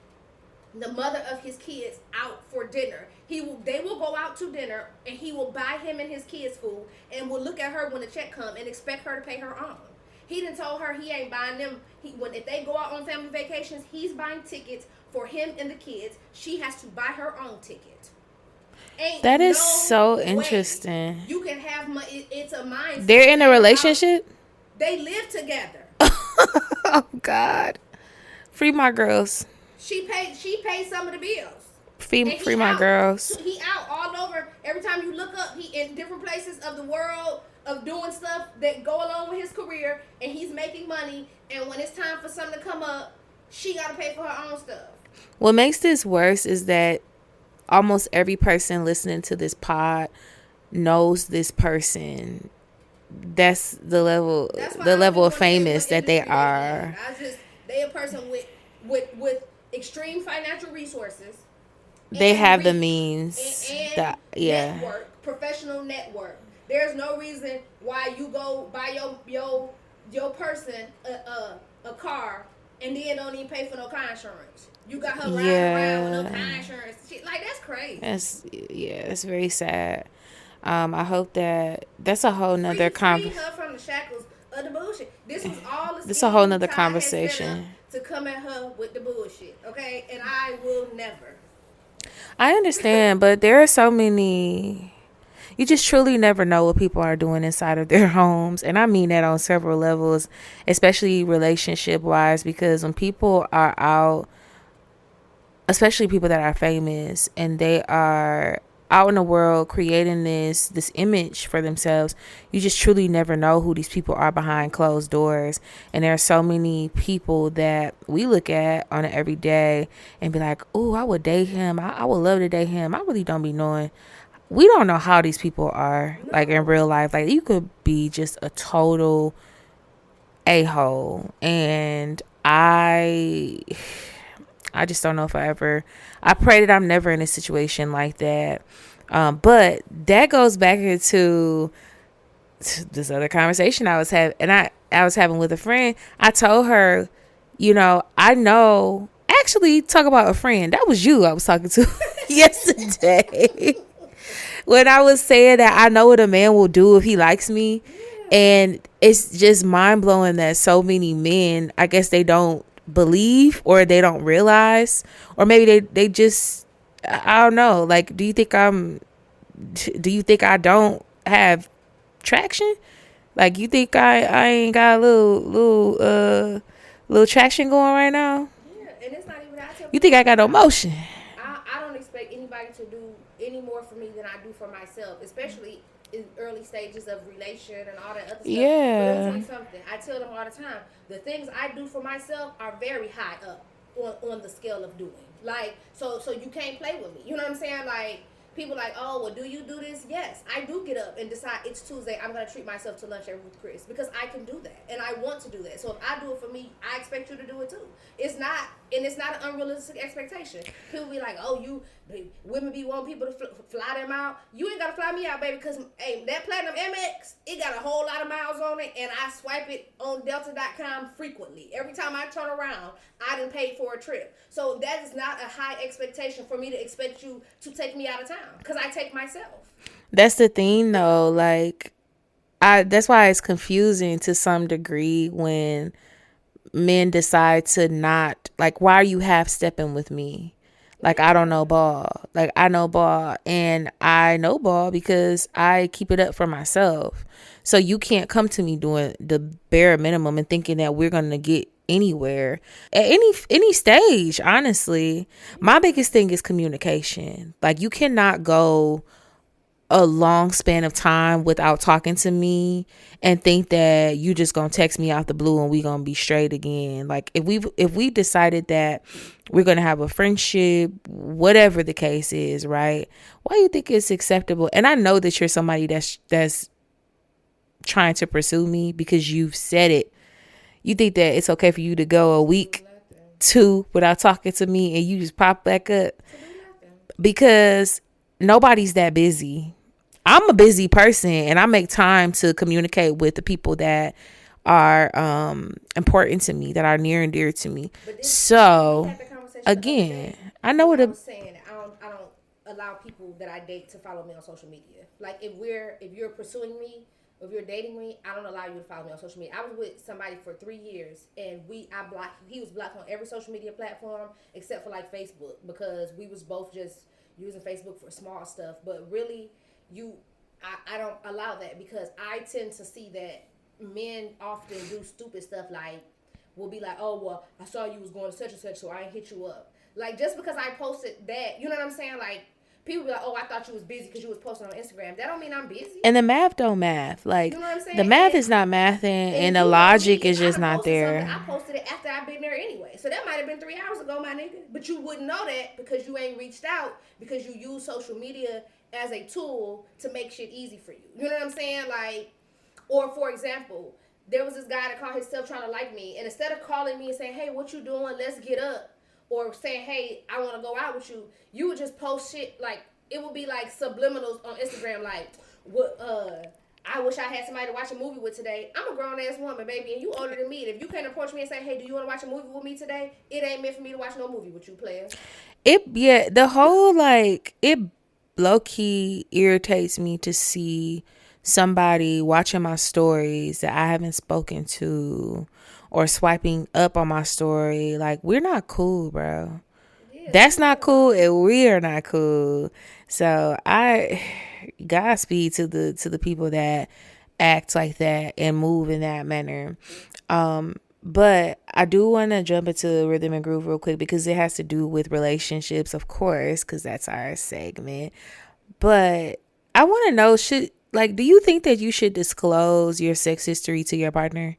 the mother of his kids out for dinner. They will go out to dinner, and he will buy him and his kids food, and will look at her when the check come and expect her to pay her own. He done told her he ain't buying them. If they go out on family vacations, he's buying tickets for him and the kids. She has to buy her own ticket.
That is so interesting.
You can have money. It's a mindset.
They're in a relationship?
They live together.
Oh, God. Free my girls.
She paid some of the bills.
Free my girls.
He out all over. Every time you look up, he in different places of the world of doing stuff that go along with his career, and he's making money. And when it's time for something to come up, she got to pay for her own stuff.
What makes this worse is that almost every person listening to this pod knows this person. That's the level of famous that they are.
They a person with extreme financial resources.
They have the means.
And network, professional network. There's no reason why you go buy your person a car and then don't even pay for no car insurance. You got her riding around with no car insurance. Like, that's crazy.
It's very sad. I hope that's a whole nother
free her from the shackles of the bullshit. This was all the
This a whole nother
Ty
conversation.
to come at her with the bullshit, okay? And I will never.
I understand, but there are so many. You just truly never know what people are doing inside of their homes. And I mean that on several levels, especially relationship wise, because when people are out, especially people that are famous, and they are out in the world creating this image for themselves, you just truly never know who these people are behind closed doors. And there are so many people that we look at on an everyday and be like, oh, I would date him, I would love to date him. I really don't be knowing. We don't know how these people are, like, in real life. Like, you could be just a total a-hole, and I just don't know if I pray that I'm never in a situation like that. But that goes back into this other conversation I was having, and I was having with a friend. I told her, I know, actually, talk about a friend. That was you I was talking to yesterday. When I was saying that I know what a man will do if he likes me. And it's just mind blowing that so many men, I guess they don't believe, or they don't realize, or maybe they just, I don't know. Like, do you think I don't have traction? Like, you think I ain't got a little traction going right now?
Yeah, and it's not even that.
You think I got no motion?
I don't expect anybody to do any more for me than I do for myself, especially in early stages of relation and all that other stuff.
Yeah.
But let me tell you something. I tell them all the time, the things I do for myself are very high up on the scale of doing. Like, so you can't play with me. You know what I'm saying? Like, people like, oh, well, do you do this? Yes, I do get up and decide it's Tuesday. I'm going to treat myself to lunch with Chris because I can do that and I want to do that. So if I do it for me, I expect you to do it too. It's not an unrealistic expectation. People be like, oh, women be wanting people to fly them out. You ain't got to fly me out, baby, because hey, that Platinum MX, it got a whole lot of miles on it, and I swipe it on Delta.com frequently. Every time I turn around, I done paid for a trip. So that is not a high expectation for me to expect you to take me out of town, because I take myself.
That's the thing, though. Like, that's why it's confusing to some degree when men decide to not, like, why are you half stepping with me? Like, I don't know ball. Like, I know ball, and I know ball because I keep it up for myself. So you can't come to me doing the bare minimum and thinking that we're going to get anywhere at any stage. Honestly, my biggest thing is communication. Like, you cannot go a long span of time without talking to me and think that you just gonna text me out the blue and we gonna be straight again. Like, if we decided that we're gonna have a friendship, whatever the case is, right? Why do you think it's acceptable? And I know that you're somebody that's trying to pursue me because you've said it. You think that it's okay for you to go a week, 2 without talking to me and you just pop back up? Because nobody's that busy. I'm a busy person and I make time to communicate with the people that are important to me, that are near and dear to me. So again, I know what
I was saying. I don't allow people that I date to follow me on social media. Like, if you're pursuing me, if you're dating me, I don't allow you to follow me on social media. I was with somebody for 3 years and he was blocked on every social media platform except for like Facebook, because we was both just using Facebook for small stuff. But really, I don't allow that, because I tend to see that men often do stupid stuff, like will be like, oh, well, I saw you was going to such and such, so I ain't hit you up. Like, just because I posted that, you know what I'm saying? Like, people be like, oh, I thought you was busy because you was posting on Instagram. That don't mean I'm busy.
And the math don't math. Like, you know what I'm saying? The math is not mathing, and the logic is just not there.
I posted it after I've been there anyway. So that might have been 3 hours ago, my nigga. But you wouldn't know that because you ain't reached out, because you use social media as a tool to make shit easy for you. You know what I'm saying? Like, or for example, there was this guy that called himself trying to like me, and instead of calling me and saying, hey, what you doing? Let's get up. Or saying, hey, I want to go out with you. You would just post shit like, it would be like subliminals on Instagram, like, what, I wish I had somebody to watch a movie with today. I'm a grown ass woman, baby, and you older than me. And if you can't approach me and say, hey, do you want to watch a movie with me today? It ain't meant for me to watch no movie with you, player.
The whole like it low key irritates me to see somebody watching my stories that I haven't spoken to or swiping up on my story. Like, we're not cool, bro. Yeah, that's not cool, and we are not cool. So I Godspeed to the people that act like that and move in that manner. But I do want to jump into rhythm and groove real quick because it has to do with relationships, of course, because that's our segment. But I want to know, do you think that you should disclose your sex history to your partner?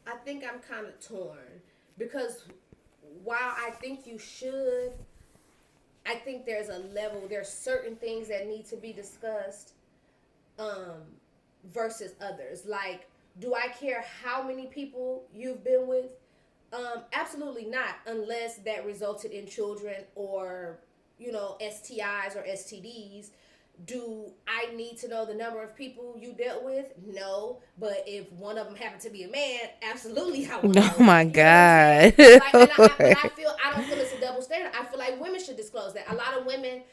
I think I'm kind of torn because while I think you should, I think there's certain things that need to be discussed versus others. Like, do I care how many people you've been with? Absolutely not, unless that resulted in children or, STIs or STDs. Do I need to know the number of people you dealt with? No. But if one of them happened to be a man, absolutely I would know.
Oh my God.
I don't feel it's a double standard. I feel like women should disclose that. A lot of women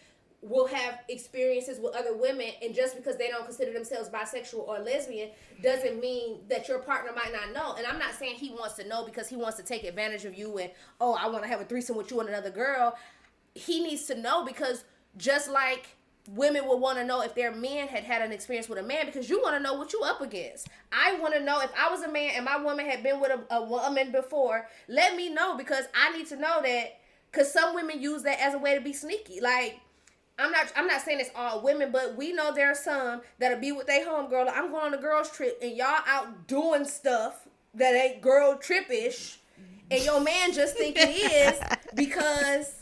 will have experiences with other women, and just because they don't consider themselves bisexual or lesbian doesn't mean that your partner might not know. And I'm not saying he wants to know because he wants to take advantage of you and, oh, I want to have a threesome with you and another girl. He needs to know because just like women will want to know if their man had an experience with a man, because you want to know what you up against. I want to know if I was a man and my woman had been with a woman before, let me know, because I need to know that, because some women use that as a way to be sneaky. Like, I'm not saying it's all women, but we know there are some that'll be with their homegirl. Like, I'm going on a girls trip and y'all out doing stuff that ain't girl trip-ish, and your man just think it is because,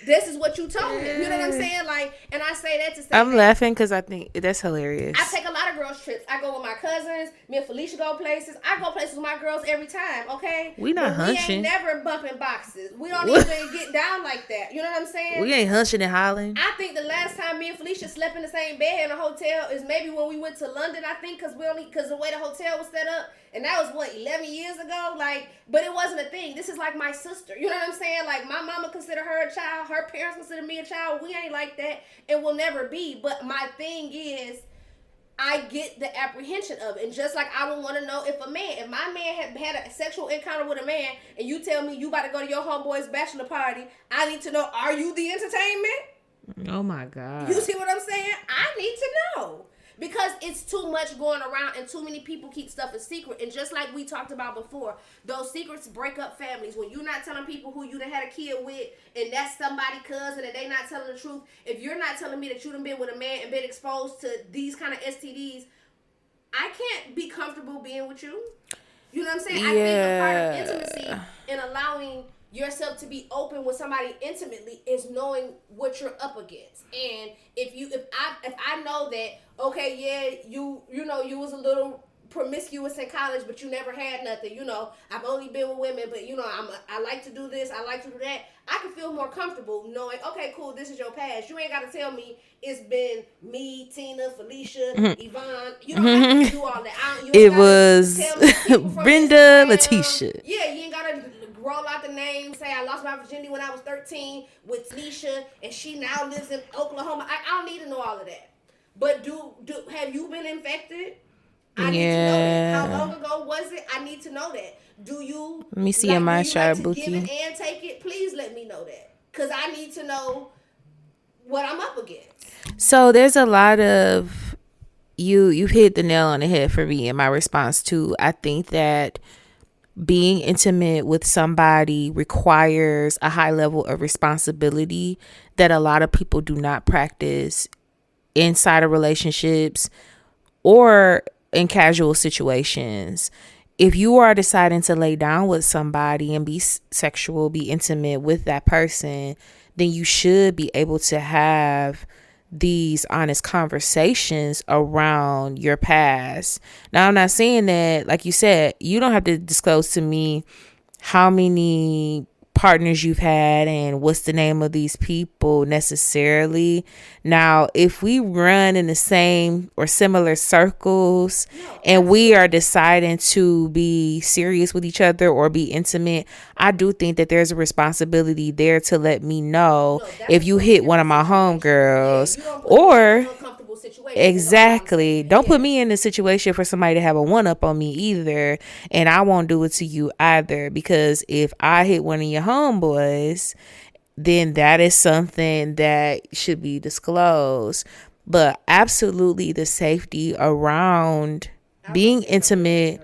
this is what you told him. You know what I'm saying? Like, and I say that to say
I'm laughing because I think that's hilarious.
I take a lot of girls trips. I go with my cousins. Me and Felicia go places. I go places with my girls every time, okay?
We not hunching.
We ain't never bumping boxes. We don't even get down like that. You know what I'm saying?
We ain't hunching and hollering.
I think the last time me and Felicia slept in the same bed in a hotel is maybe when we went to London, I think, because the way the hotel was set up. And that was, 11 years ago? Like, but it wasn't a thing. This is like my sister. You know what I'm saying? Like, my mama consider her a child. Her parents consider me a child. We ain't like that and will never be. But my thing is, I get the apprehension of it. And just like I would want to know if my man had a sexual encounter with a man, and you tell me you about to go to your homeboy's bachelor party, I need to know, are you the entertainment?
Oh, my God.
You see what I'm saying? I need to know. Because it's too much going around and too many people keep stuff a secret. And just like we talked about before, those secrets break up families. When you're not telling people who you done had a kid with and that's somebody's cousin and they not telling the truth. If you're not telling me that you done been with a man and been exposed to these kind of STDs, I can't be comfortable being with you. You know what I'm saying? Yeah. I think a part of intimacy and allowing yourself to be open with somebody intimately is knowing what you're up against. And if I know that, okay, yeah, you was a little promiscuous in college, but you never had nothing, I've only been with women, but I like to do this, I like to do that, I can feel more comfortable knowing, okay, cool, this is your past. You ain't got to tell me it's been me, Tina, Felicia, Yvonne. You don't have to do all that.
It was Brenda, Letitia.
Yeah, you ain't got to roll out the name, say I lost my virginity when I was 13 with Nisha, and she now lives in Oklahoma. I don't need to know all of that. But have you been infected? I need to know that. How long ago was it? I need to know that. Do you?
Let me see in my chart, Bookie.
Give it and take it? Please let me know that, because I need to know what I'm up against.
So there's a lot of you've hit the nail on the head for me in my response to. I think that being intimate with somebody requires a high level of responsibility that a lot of people do not practice inside of relationships or in casual situations. If you are deciding to lay down with somebody and be sexual, be intimate with that person, then you should be able to have these honest conversations around your past. Now, I'm not saying that, like you said, you don't have to disclose to me how many partners you've had and what's the name of these people necessarily. Now, if we run in the same or similar circles and we are deciding to be serious with each other or be intimate, I do think that there's a responsibility there to let me know if you hit one of my homegirls or exactly. Don't put me in a situation for somebody to have a one up on me either. And I won't do it to you either, because if I hit one of your homeboys, then that is something that should be disclosed. But absolutely the safety around being intimate,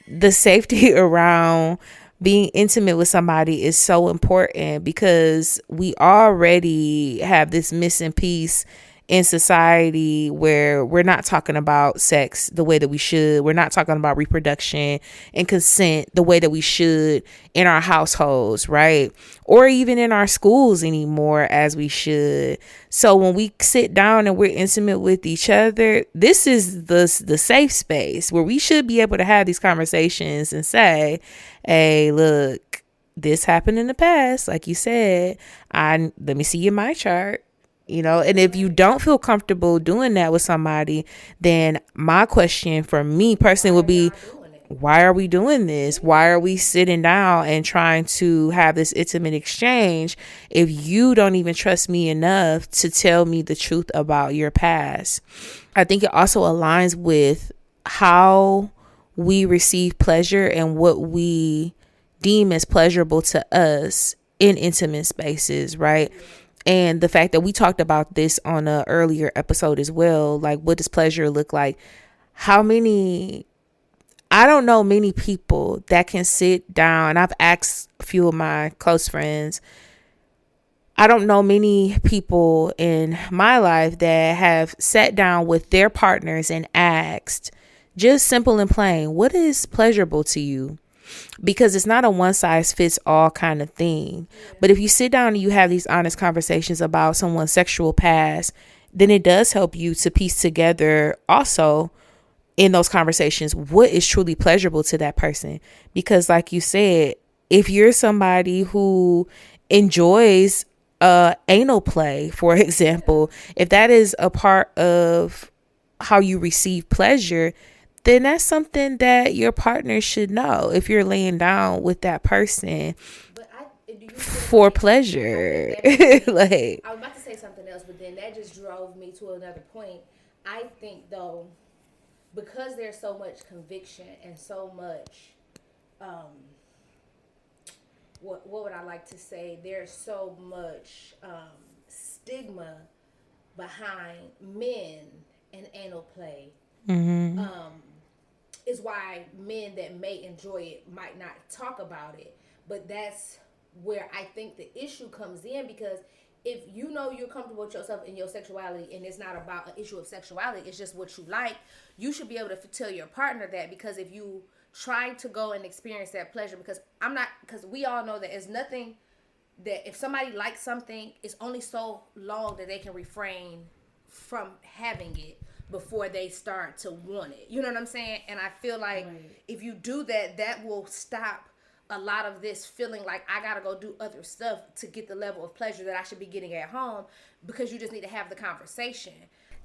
the safety around being intimate with somebody is so important, because we already have this missing piece in society where we're not talking about sex the way that we should. We're not talking about reproduction and consent the way that we should in our households, right? Or even in our schools anymore as we should. So when we sit down and we're intimate with each other, this is the safe space where we should be able to have these conversations and say, hey, look, this happened in the past. Like you said, let me see your my chart. And if you don't feel comfortable doing that with somebody, then my question for me personally would be, why are we doing this? Why are we sitting down and trying to have this intimate exchange if you don't even trust me enough to tell me the truth about your past? I think it also aligns with how we receive pleasure and what we deem as pleasurable to us in intimate spaces, right? And the fact that we talked about this on an earlier episode as well, like, what does pleasure look like? I don't know many people that can sit down. I've asked a few of my close friends. I don't know many people in my life that have sat down with their partners and asked, just simple and plain, what is pleasurable to you? Because it's not a one size fits all kind of thing. But if you sit down and you have these honest conversations about someone's sexual past, then it does help you to piece together also in those conversations what is truly pleasurable to that person. Because like you said, if you're somebody who enjoys anal play, for example, if that is a part of how you receive pleasure, then that's something that your partner should know if you're laying down with that person for pleasure.
Like, I was about to say something else, but then that just drove me to another point. I think, though, because there's so much conviction and so much, what would I like to say? There's so much stigma behind men and anal play.
Mm-hmm.
Is why men that may enjoy it might not talk about it. But that's where I think the issue comes in, because if you know you're comfortable with yourself and your sexuality, and it's not about an issue of sexuality, it's just what you like, you should be able to tell your partner that. Because if you try to go and experience that pleasure, because we all know that there's nothing that, if somebody likes something, it's only so long that they can refrain from having it before they start to want it. You know what I'm saying? And I feel like if you do that, that will stop a lot of this feeling like I gotta go do other stuff to get the level of pleasure that I should be getting at home, because you just need to have the conversation.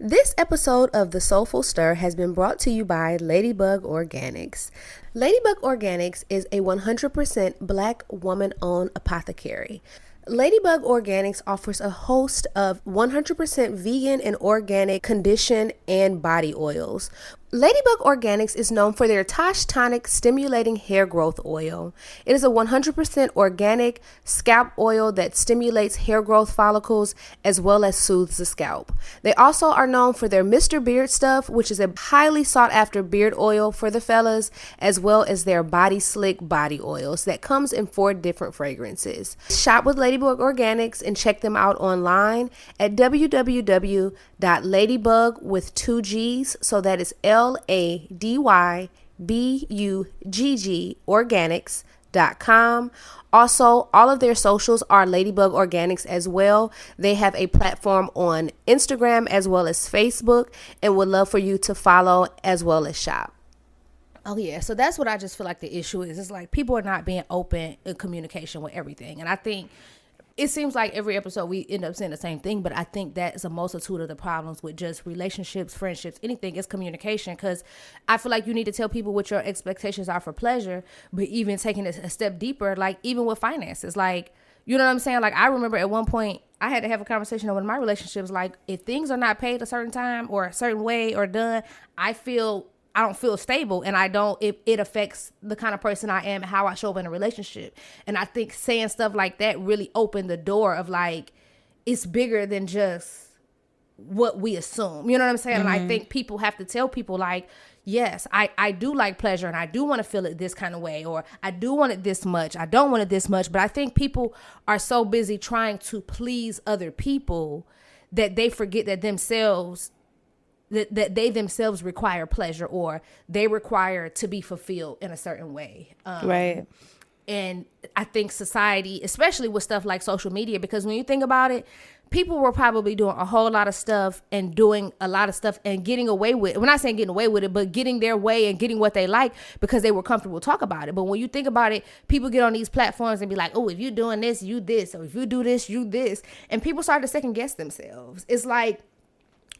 This episode of The Soulful Stir has been brought to you by Bugg Organics. Bugg Organics is a 100% Black woman-owned apothecary. Bugg Organics offers a host of 100% vegan and organic condition and body oils. Bugg Organics is known for their Tash Tonic stimulating hair growth oil. It is a 100% organic scalp oil that stimulates hair growth follicles as well as soothes the scalp. They also are known for their Mr. Beard Stuff, which is a highly sought after beard oil for the fellas, as well as their Body Slick body oils that comes in 4 different fragrances. Shop with Bugg Organics and check them out online at www.ladybug with 2 G's, so that is LADYBUGG organics.com. Also, all of their socials are Ladybug Organics as well. They have a platform on Instagram as well as Facebook, and would love for you to follow as well as shop. Oh yeah, so that's what I just feel like the issue is. It's like people are not being open in communication with everything, and I think it seems like every episode we end up saying the same thing, but I think that is a multitude of the problems with just relationships, friendships, anything is communication. Because I feel like you need to tell people what your expectations are for pleasure, but even taking it a step deeper, like even with finances, like, you know what I'm saying? Like, I remember at one point I had to have a conversation with my relationships, like, if things are not paid a certain time or a certain way or done, I don't feel stable, and it affects the kind of person I am and how I show up in a relationship. And I think saying stuff like that really opened the door of like, it's bigger than just what we assume. You know what I'm saying? Mm-hmm. And I think people have to tell people like, yes, I do like pleasure and I do want to feel it this kind of way, or I do want it this much. I don't want it this much. But I think people are so busy trying to please other people that they forget that they themselves require pleasure, or they require to be fulfilled in a certain way.
Right.
And I think society, especially with stuff like social media, because when you think about it, people were probably doing a whole lot of stuff and doing a lot of stuff and getting away with it. We're not saying getting away with it, but getting their way and getting what they like because they were comfortable to talk about it. But when you think about it, people get on these platforms and be like, oh, if you're doing this, you this. Or if you do this, you this. And people start to second guess themselves. It's like,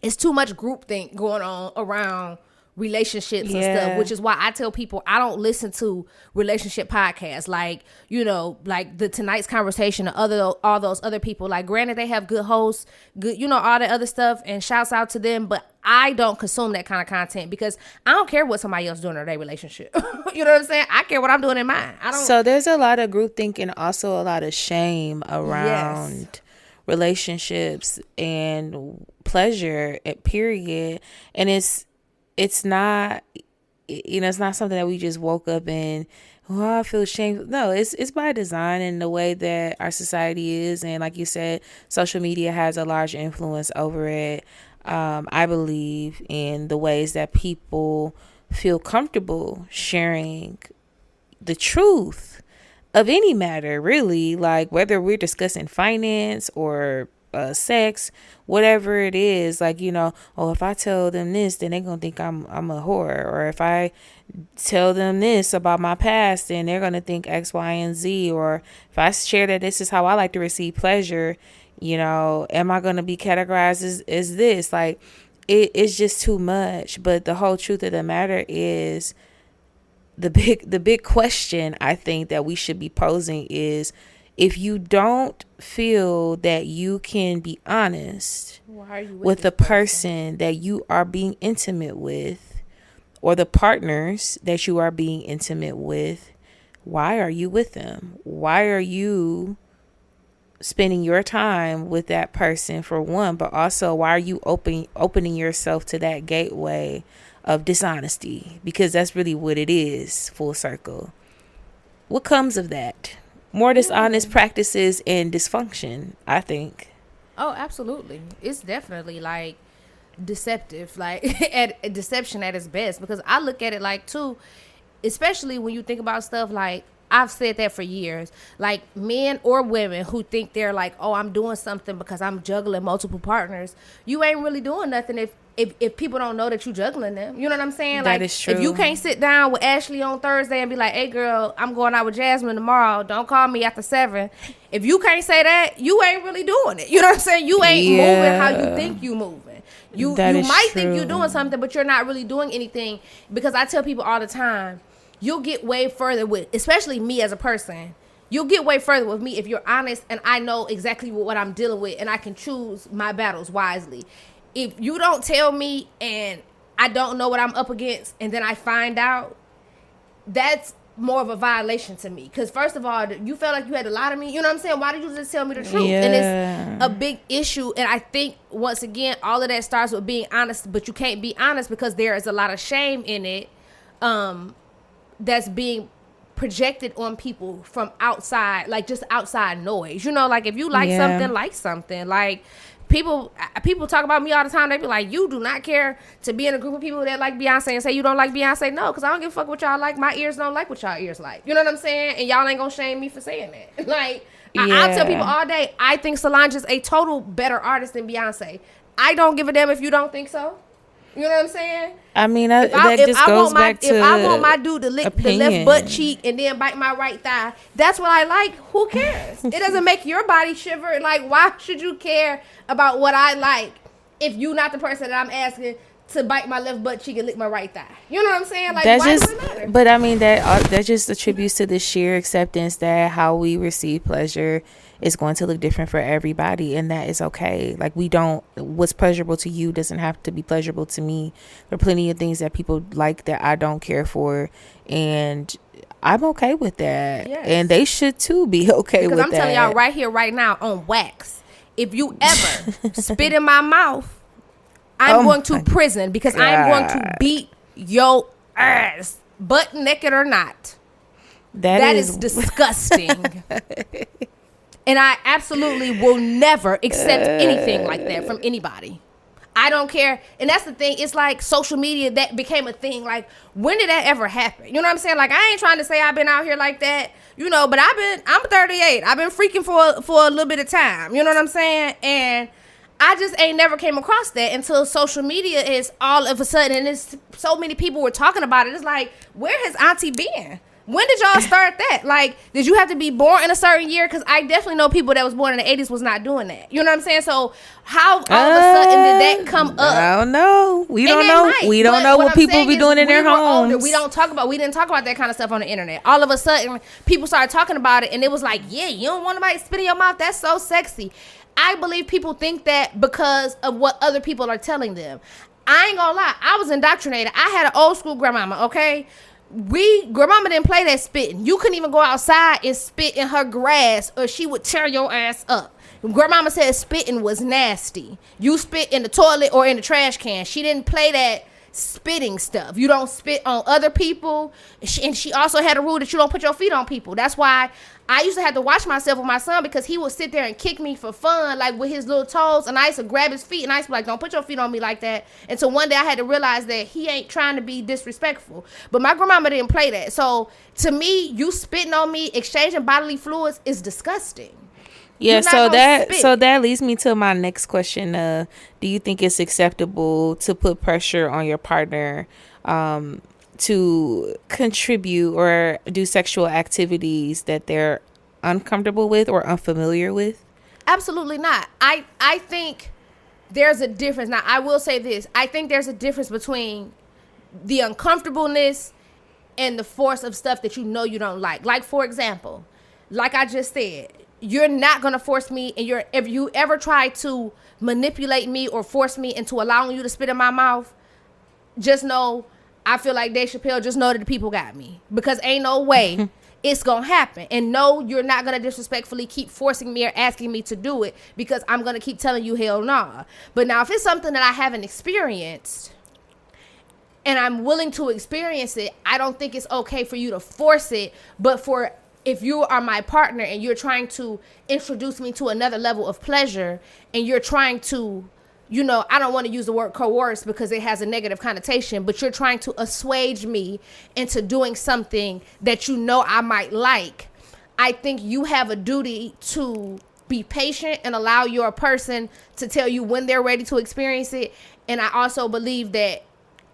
it's too much groupthink going on around relationships and stuff, which is why I tell people I don't listen to relationship podcasts like, you know, like the Tonight's Conversation or all those other people. Like, granted, they have good hosts, good, you know, all that other stuff, and shouts out to them, but I don't consume that kind of content because I don't care what somebody else doing in their relationship. You know what I'm saying? I care what I'm doing in mine.
So there's a lot of groupthink and also a lot of shame around relationships and pleasure, period. And it's not, you know, it's not something that we just woke up and, oh, I feel ashamed. No, it's by design and the way that our society is. And like you said, social media has a large influence over it. I believe in the ways that people feel comfortable sharing the truth of any matter, really, like whether we're discussing finance or sex, whatever it is, like, you know, oh, if I tell them this, then they're gonna think I'm a whore, or if I tell them this about my past, then they're gonna think X, Y, and Z, or if I share that this is how I like to receive pleasure, you know, am I gonna be categorized as this? Like, it's just too much. But the whole truth of the matter is, the big question I think that we should be posing is, if you don't feel that you can be honest with the person that you are being intimate with, or the partners that you are being intimate with, why are you with them? Why are you spending your time with that person, for one, but also why are you opening yourself to that gateway of dishonesty? Because that's really what it is, full circle. What comes of that? More dishonest practices and dysfunction, I think.
Oh, absolutely. It's definitely like deceptive, like deception at its best, because I look at it like too, especially when you think about stuff like, I've said that for years, like men or women who think they're like, oh, I'm doing something because I'm juggling multiple partners. You ain't really doing nothing if people don't know that you juggling them. You know what I'm saying?
That
like,
is true.
If you can't sit down with Ashley on Thursday and be like, hey girl, I'm going out with Jasmine tomorrow, don't call me after 7. If you can't say that, you ain't really doing it. You know what I'm saying? You ain't moving how you think you moving. You might think you're doing something, but you're not really doing anything. Because I tell people all the time, you'll get way further with, especially me as a person, you'll get way further with me if you're honest and I know exactly what I'm dealing with and I can choose my battles wisely. If you don't tell me and I don't know what I'm up against and then I find out, that's more of a violation to me. Because first of all, you felt like you had to lie to me. You know what I'm saying? Why did you just tell me the truth?
Yeah.
And it's a big issue. And I think, once again, all of that starts with being honest. But you can't be honest because there is a lot of shame in it. That's being projected on people from outside, like just outside noise. You know, like if you like something, like people talk about me all the time. They be like, you do not care to be in a group of people that like Beyonce and say you don't like Beyonce. No, because I don't give a fuck what y'all like. My ears don't like what y'all ears like. You know what I'm saying? And y'all ain't gonna shame me for saying that. Like, I'll tell people all day, I think Solange is a total better artist than Beyonce. I don't give a damn if you don't think so. You know what I'm saying?
I mean, that just goes back to
if I want my dude to lick the
opinion.
left butt cheek and then bite my right thigh, that's what I like. Who cares? It doesn't make your body shiver. Like, why should you care about what I like if you're not the person that I'm asking to bite my left butt cheek and lick my right thigh? You know what I'm saying? Like,
That's
why
just,
does it matter?
but I mean that just attributes to the sheer acceptance that how we receive pleasure is going to look different for everybody, and that is okay. Like, what's pleasurable to you doesn't have to be pleasurable to me. There are plenty of things that people like that I don't care for, and I'm okay with that. Yes. And they should too be okay with that.
Because I'm telling y'all right here, right now, on wax, if you ever spit in my mouth, I'm going to prison because I'm going to beat your ass, butt naked or not. That is disgusting. And I absolutely will never accept anything like that from anybody. I don't care. And that's the thing. It's like social media, that became a thing. Like, when did that ever happen? You know what I'm saying? Like, I ain't trying to say I've been out here like that, you know, but I'm 38. I've been freaking for a little bit of time. You know what I'm saying? And I just ain't never came across that until social media is all of a sudden, and it's so many people were talking about it. It's like, where has Auntie been? When did y'all start that? Like, did you have to be born in a certain year? Because I definitely know people that was born in the 80s was not doing that. You know what I'm saying? So how all of a sudden did that come up?
I don't know. We don't know. We don't know what people be doing in their homes.
We didn't talk about that kind of stuff on the internet. All of a sudden, people started talking about it, and it was like, yeah, you don't want nobody spit in your mouth? That's so sexy. I believe people think that because of what other people are telling them. I ain't gonna lie. I was indoctrinated. I had an old school grandmama, okay? Grandmama didn't play that spitting. You couldn't even go outside and spit in her grass or she would tear your ass up. Grandmama said spitting was nasty. You spit in the toilet or in the trash can. She didn't play that spitting stuff. You don't spit on other people. And she also had a rule that you don't put your feet on people. That's why I used to have to watch myself with my son, because he would sit there and kick me for fun, like with his little toes, and I used to grab his feet and I used to be like, don't put your feet on me like that. Until one day I had to realize that he ain't trying to be disrespectful. But my grandmama didn't play that. So to me, you spitting on me, exchanging bodily fluids is disgusting.
Yeah, so that leads me to my next question. Do you think it's acceptable to put pressure on your partner to contribute or do sexual activities that they're uncomfortable with or unfamiliar with?
Absolutely not. I think there's a difference. Now, I will say this. I think there's a difference between the uncomfortableness and the force of stuff that you know you don't like. Like, for example, like I just said, you're not going to force me, and if you ever try to manipulate me or force me into allowing you to spit in my mouth, just know, I feel like Dave Chappelle, just know that the people got me, because ain't no way it's going to happen. And no, you're not going to disrespectfully keep forcing me or asking me to do it, because I'm going to keep telling you hell nah. But now, if it's something that I haven't experienced and I'm willing to experience it, I don't think it's okay for you to force it. But if you are my partner and you're trying to introduce me to another level of pleasure, and you're trying to, you know, I don't want to use the word coerce because it has a negative connotation, but you're trying to assuage me into doing something that you know I might like, I think you have a duty to be patient and allow your person to tell you when they're ready to experience it. And I also believe that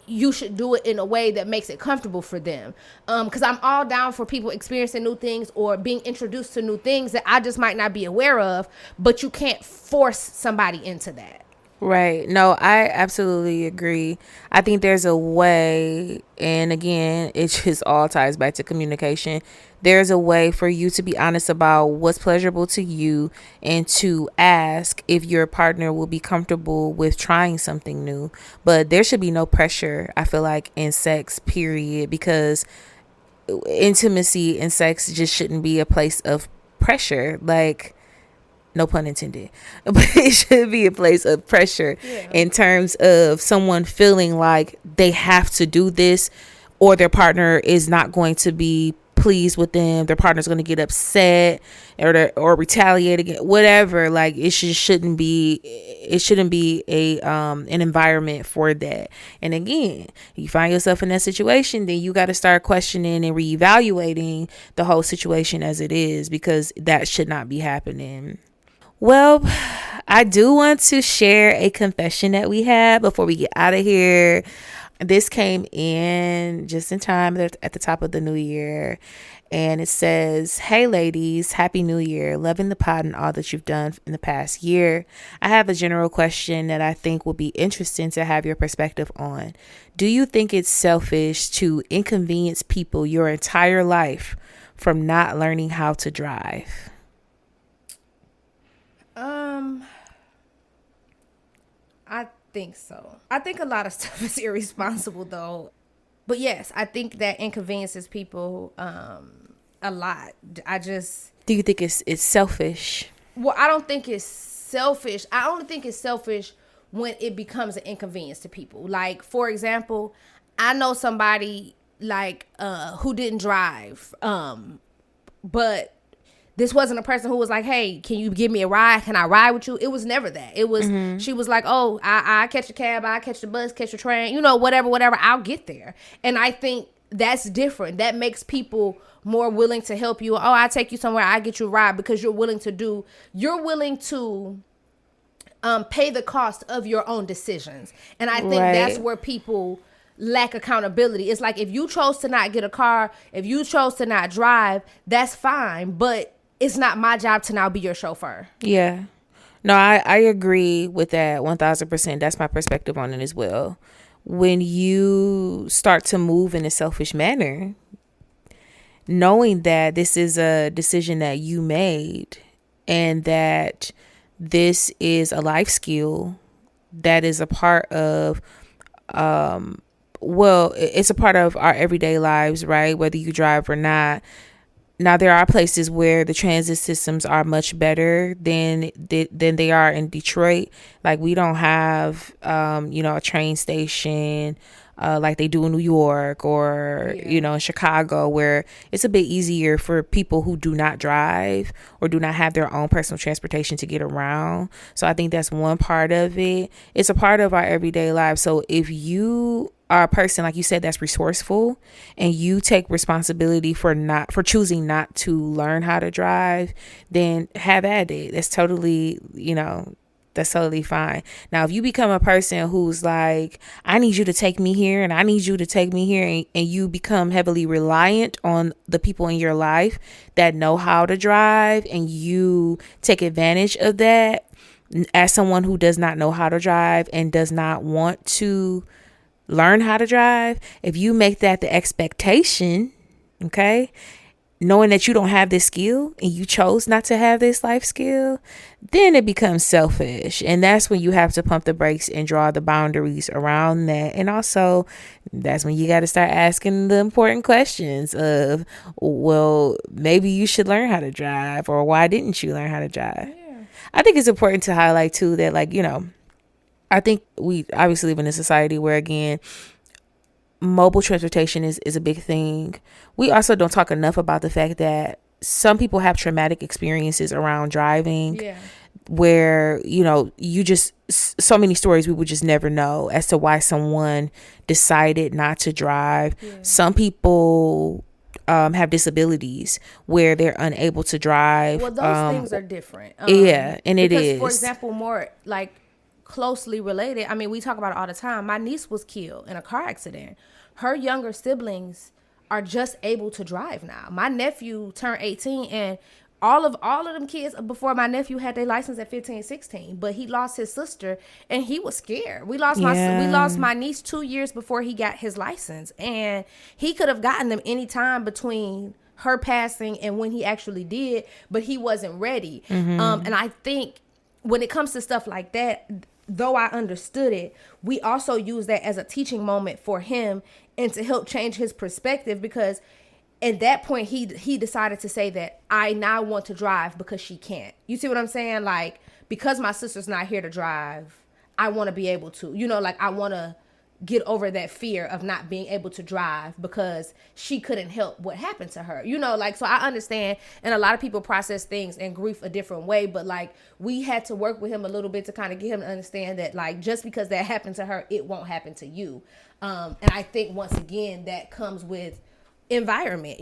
you should do it in a way that makes it comfortable for them. Because I'm all down for people experiencing new things or being introduced to new things that I just might not be aware of, but you can't force somebody into that.
Right. No, I absolutely agree. I think there's a way, and again, it just all ties back to communication. There's a way for you to be honest about what's pleasurable to you and to ask if your partner will be comfortable with trying something new. But there should be no pressure, I feel like, in sex, period, because intimacy and sex just shouldn't be a place of pressure. Like, no pun intended, but it should be a place of pressure in terms of someone feeling like they have to do this, or their partner is not going to be pleased with them. Their partner's going to get upset or retaliate again, whatever. Like, it shouldn't be a an environment for that. And again, you find yourself in that situation, then you got to start questioning and reevaluating the whole situation as it is, because that should not be happening. Well, I do want to share a confession that we had before we get out of here. This came in just in time at the top of the new year. And it says, "Hey ladies, happy new year. Loving the pod and all that you've done in the past year. I have a general question that I think will be interesting to have your perspective on. Do you think it's selfish to inconvenience people your entire life from not learning how to drive?"
I think so. I think a lot of stuff is irresponsible though. But yes, I think that inconveniences people a lot.
Do you think it's selfish?
Well, I don't think it's selfish. I only think it's selfish when it becomes an inconvenience to people. Like, for example, I know somebody like who didn't drive, but this wasn't a person who was like, "Hey, can you give me a ride? Can I ride with you?" It was never that. It was, she was like, "Oh, I catch a cab, I catch the bus, catch the train, whatever, I'll get there." And I think that's different. That makes people more willing to help you. "Oh, I take you somewhere, I get you a ride," because you're willing to pay the cost of your own decisions. And I think that's where people lack accountability. It's like, if you chose to not get a car, if you chose to not drive, that's fine, but it's not my job to now be your chauffeur.
Yeah. No, I agree with that 1000%. That's my perspective on it as well. When you start to move in a selfish manner, knowing that this is a decision that you made and that this is a life skill that is a part of, it's a part of our everyday lives, right? Whether you drive or not. Now, there are places where the transit systems are much better than they are in Detroit. Like, we don't have, a train station like they do in New York or, in Chicago, where it's a bit easier for people who do not drive or do not have their own personal transportation to get around. So I think that's one part of it. It's a part of our everyday life. So if you are a person, like you said, that's resourceful, and you take responsibility for choosing not to learn how to drive, then have at it. That's totally fine. Now, if you become a person who's like, "I need you to take me here and I need you to take me here," and you become heavily reliant on the people in your life that know how to drive, and you take advantage of that as someone who does not know how to drive and does not want to learn how to drive, if you make that the expectation, okay, knowing that you don't have this skill and you chose not to have this life skill, then it becomes selfish. And that's when you have to pump the brakes and draw the boundaries around that. And also, that's when you got to start asking the important questions of, well, maybe you should learn how to drive, or why didn't you learn how to drive? Yeah. I think it's important to highlight too that, I think we obviously live in a society where, again, mobile transportation is a big thing. We also don't talk enough about the fact that some people have traumatic experiences around driving, where, so many stories we would just never know as to why someone decided not to drive. Yeah. Some people have disabilities where they're unable to drive.
Well, those things are different.
And it is.
For example, more like closely related, I mean, we talk about it all the time. My niece was killed in a car accident. Her younger siblings are just able to drive now. My nephew turned 18, and all of them kids before my nephew had their license at 15, 16, but he lost his sister and he was scared. We lost my niece 2 years before he got his license, and he could have gotten them any time between her passing and when he actually did, but he wasn't ready. And I think when it comes to stuff like that, though I understood it, we also use that as a teaching moment for him and to help change his perspective, because at that point he decided to say that I now want to drive because she can't. You see what I'm saying? Like, because my sister's not here to drive, I want to be able to, I want to get over that fear of not being able to drive because she couldn't help what happened to her, so I understand. And a lot of people process things and grief a different way, but we had to work with him a little bit to kind of get him to understand that just because that happened to her, it won't happen to you. And I think once again, that comes with environment,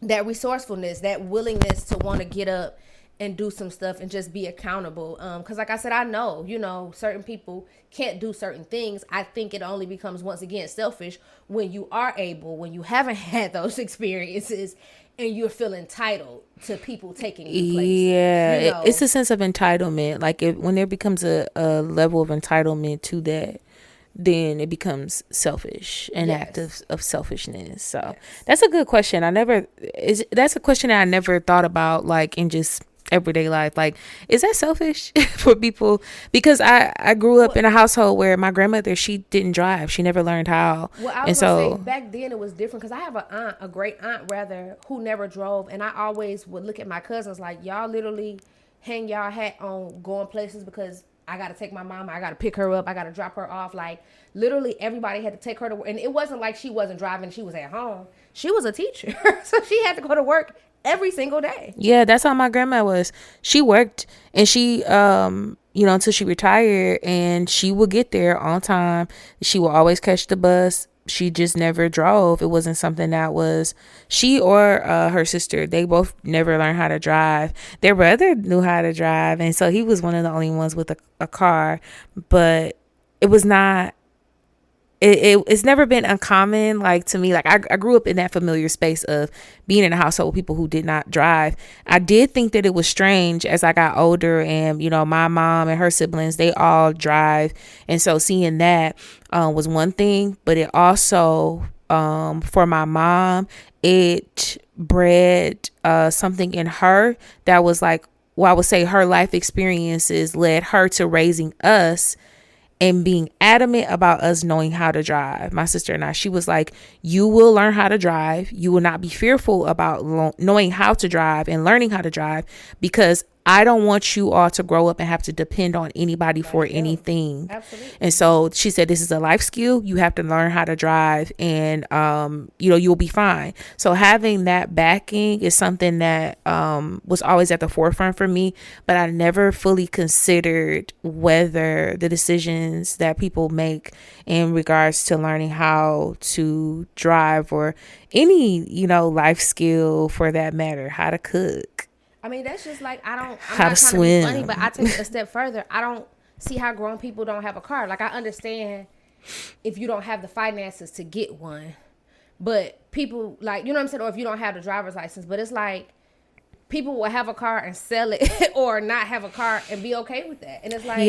that resourcefulness, that willingness to want to get up and do some stuff and just be accountable. Because like I said, I know, certain people can't do certain things. I think it only becomes, once again, selfish when you are able, when you haven't had those experiences and you feel entitled to people taking your place.
Yeah, it's a sense of entitlement. Like when there becomes a level of entitlement to that, then it becomes selfish, an act of selfishness. So that's a good question. That's a question that I never thought about, like in just everyday life. Like, is that selfish for people? Because I grew up in a household where my grandmother, she didn't drive. She never learned how.
Well, I was gonna say back then it was different because I have a great aunt rather, who never drove, and I always would look at my cousins like, y'all literally hang y'all hat on going places because I got to take my mama, I got to pick her up, I got to drop her off. Like, literally everybody had to take her to work. And it wasn't like she wasn't driving, she was at home. She was a teacher. So she had to go to work every single day.
Yeah, that's how my grandma was. She worked, and she, until she retired, and she would get there on time. She would always catch the bus. She just never drove. It wasn't something that was, she or her sister, they both never learned how to drive. Their brother knew how to drive, and so he was one of the only ones with a car. But it was not, it's never been uncommon, like, to me. Like, I grew up in that familiar space of being in a household with people who did not drive. I did think that it was strange as I got older, and my mom and her siblings, they all drive, and so seeing that was one thing. But it also, for my mom, it bred something in her that was like, well, I would say her life experiences led her to raising us and being adamant about us knowing how to drive. My sister and I, she was like, you will learn how to drive. You will not be fearful about knowing how to drive and learning how to drive, because I don't want you all to grow up and have to depend on anybody for anything.
Absolutely.
And so she said, this is a life skill. You have to learn how to drive, and, you'll be fine. So having that backing is something that was always at the forefront for me, but I never fully considered whether the decisions that people make in regards to learning how to drive, or any, life skill for that matter, how to cook.
I mean, that's just like, I'm not
how to
trying
swim.
to be funny, but I take it a step further. I don't see how grown people don't have a car. Like, I understand if you don't have the finances to get one, but people, like, you know what I'm saying? Or if you don't have the driver's license, but it's like, people will have a car and sell it or not have a car and be okay with that. And it's like,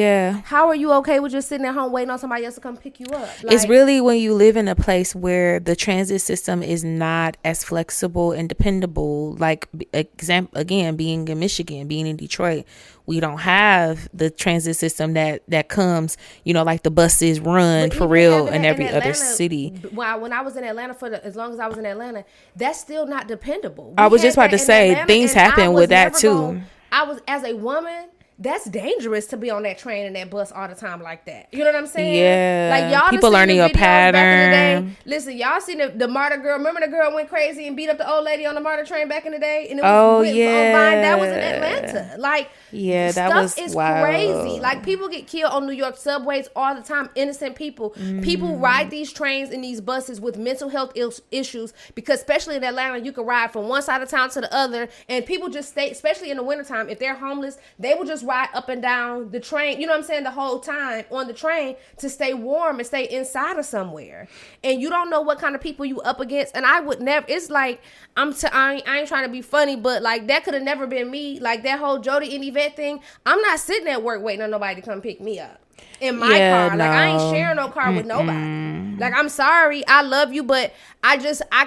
how are you okay with just sitting at home waiting on somebody else to come pick you up? Like,
it's really when you live in a place where the transit system is not as flexible and dependable. Like, again, being in Michigan, being in Detroit, we don't have the transit system that comes, like the buses run for real in every other city.
When I was in Atlanta, as long as I was in Atlanta, that's still not dependable.
I was just about to say, things happen with that too.
I was, as a woman, that's dangerous to be on that train and that bus all the time like that. You know what I'm saying?
Yeah.
Like, y'all
people learning your pattern.
Back in the day. Listen, y'all seen the MARTA girl. Remember the girl went crazy and beat up the old lady on the MARTA train back in the day? And it was online. That was in Atlanta. Like,
yeah, that
stuff
was
is
wild.
crazy. Like, people get killed on New York subways all the time. Innocent people. People ride these trains and these buses with mental health issues, because especially in Atlanta, you can ride from one side of town to the other, and people just stay, especially in the wintertime, if they're homeless, they will just ride up and down the train, you know what I'm saying, the whole time on the train to stay warm and stay inside of somewhere. And you don't know what kind of people you up against. And I would never, it's like, I ain't trying to be funny, but like, that could have never been me. Like, that whole Jody and Yvette thing, I'm not sitting at work waiting on nobody to come pick me up in my car. Like, I ain't sharing no car with nobody. Like, I'm sorry, I love you, but I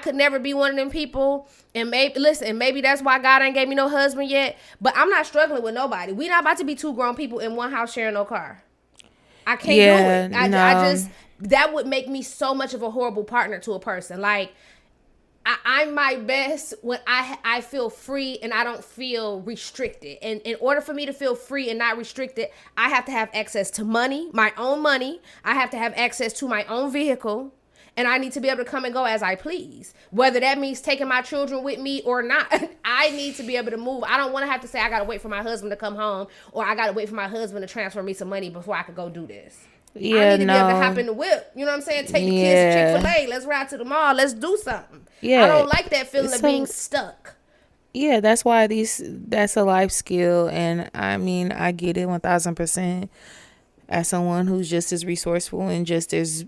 could never be one of them people. And maybe that's why God ain't gave me no husband yet. But I'm not struggling with nobody. We not about to be two grown people in one house sharing no car. I can't do it. I just, that would make me so much of a horrible partner to a person. Like, I'm my best when I feel free and I don't feel restricted. And in order for me to feel free and not restricted, I have to have access to money, my own money. I have to have access to my own vehicle. And I need to be able to come and go as I please. Whether that means taking my children with me or not, I need to be able to move. I don't want to have to say I got to wait for my husband to come home, or I got to wait for my husband to transfer me some money before I could go do this.
Yeah,
I need to be able to hop in the whip. You know what I'm saying? Take the kids to Chick-fil-A. Let's ride to the mall. Let's do something.
Yeah.
I don't like that feeling of being stuck.
Yeah, that's why that's a life skill. And I mean, I get it 1000%. As someone who's just as resourceful and just as,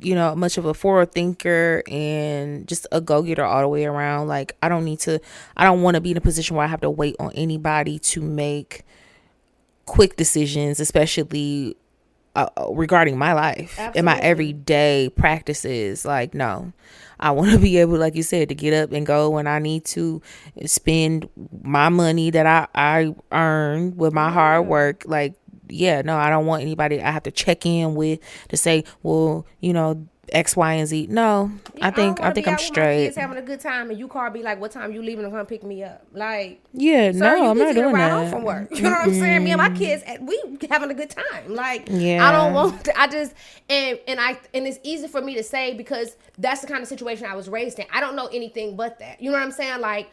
much of a forward thinker and just a go-getter all the way around. Like, I don't want to be in a position where I have to wait on anybody to make quick decisions, especially regarding my life. Absolutely. And my everyday practices. Like, no, I want to be able, like you said, to get up and go when I need to spend my money that I earn with my hard work. Like, yeah, no, I don't want anybody I have to check in with to say, well, X, Y, and Z. No, yeah, I think I'm straight. My
kids having a good time, and you be like, "What time you leaving to come pick me up?" Like,
yeah, no, I'm not doing that.
Home from work. You know what I'm saying? Me and my kids, we having a good time. Like, yeah. I don't want. I just and it's easy for me to say because that's the kind of situation I was raised in. I don't know anything but that. You know what I'm saying? Like.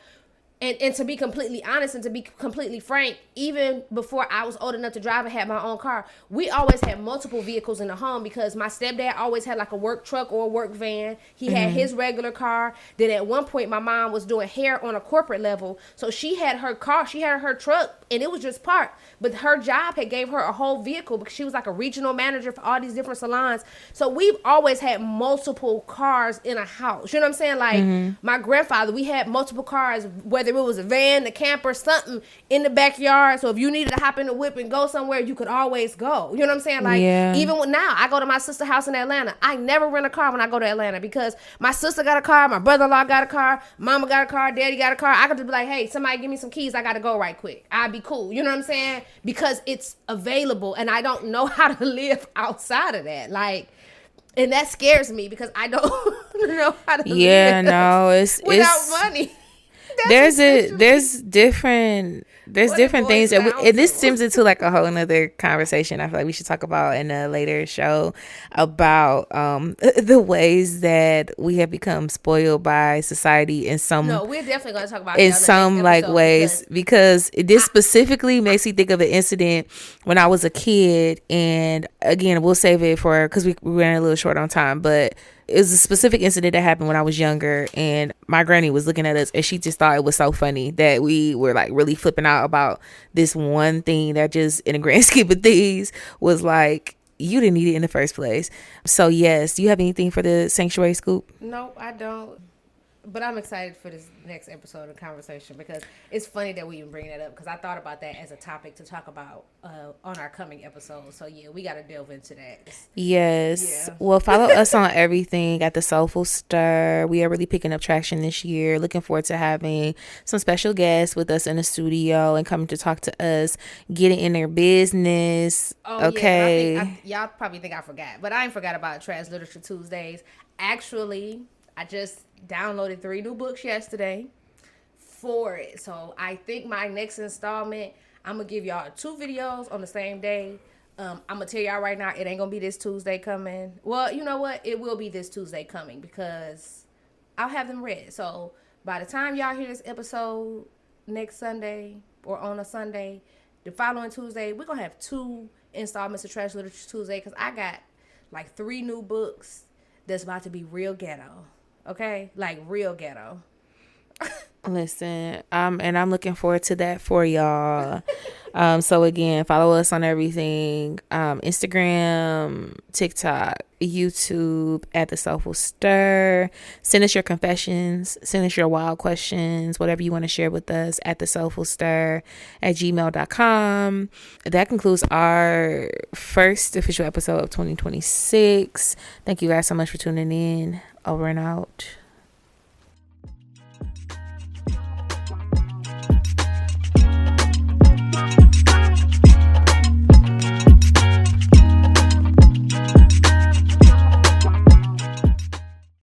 And to be completely honest and to be completely frank, even before I was old enough to drive and had my own car, we always had multiple vehicles in the home because my stepdad always had like a work truck or a work van. He had his regular car. Then at one point, my mom was doing hair on a corporate level. So she had her car, she had her truck, and it was just parked. But her job had gave her a whole vehicle because she was like a regional manager for all these different salons. So we've always had multiple cars in a house. You know what I'm saying? Like my grandfather, we had multiple cars, whether it was a van, a camper, something in the backyard. So if you needed to hop in the whip and go somewhere, you could always go. You know what I'm saying? Like, even now, I go to my sister's house in Atlanta. I never rent a car when I go to Atlanta because my sister got a car, my brother-in-law got a car, mama got a car, daddy got a car. I could just be like, hey, somebody give me some keys. I got to go right quick. I'd be cool. You know what I'm saying? Because it's available and I don't know how to live outside of that. Like, and that scares me because I don't know how to live without money.
There's different things and this stems into like a whole nother conversation I feel like we should talk about in a later show about the ways that we have become spoiled by society in some
we're definitely going to talk about
in some like ways because this specifically makes me think of an incident when I was a kid, and again we'll save it for because we ran a little short on time, but it was a specific incident that happened when I was younger, and my granny was looking at us and she just thought it was so funny that we were like really flipping out about this one thing that just in the grand scheme of things was like, you didn't need it in the first place. So yes, do you have anything for the sanctuary scoop?
No, I don't. But I'm excited for this next episode of conversation because it's funny that we even bring that up because I thought about that as a topic to talk about on our coming episode. So yeah, we got to delve into that.
Yes. Yeah. Well, follow us on everything at the Soulful Stir. We are really picking up traction this year. Looking forward to having some special guests with us in the studio and coming to talk to us, getting in their business.
Oh, okay. Yeah, y'all probably think I forgot, but I ain't forgot about Trash Literature Tuesdays. Actually, I just downloaded 3 new books yesterday for it. So I think my next installment, I'm going to give y'all 2 videos on the same day. I'm going to tell y'all right now, it ain't going to be this Tuesday coming. Well, you know what? It will be this Tuesday coming because I'll have them read. So by the time y'all hear this episode next Sunday or on a Sunday, the following Tuesday, we're going to have 2 installments of Trash Literature Tuesday because I got like 3 new books that's about to be real ghetto. Okay, like real ghetto.
Listen, and I'm looking forward to that for y'all. So again, follow us on everything: Instagram, TikTok, YouTube at the Soulful Stir. Send us your confessions. Send us your wild questions. Whatever you want to share with us at the selfishness at gmail.com. That concludes our first official episode of 2026. Thank you guys so much for tuning in. Over and out.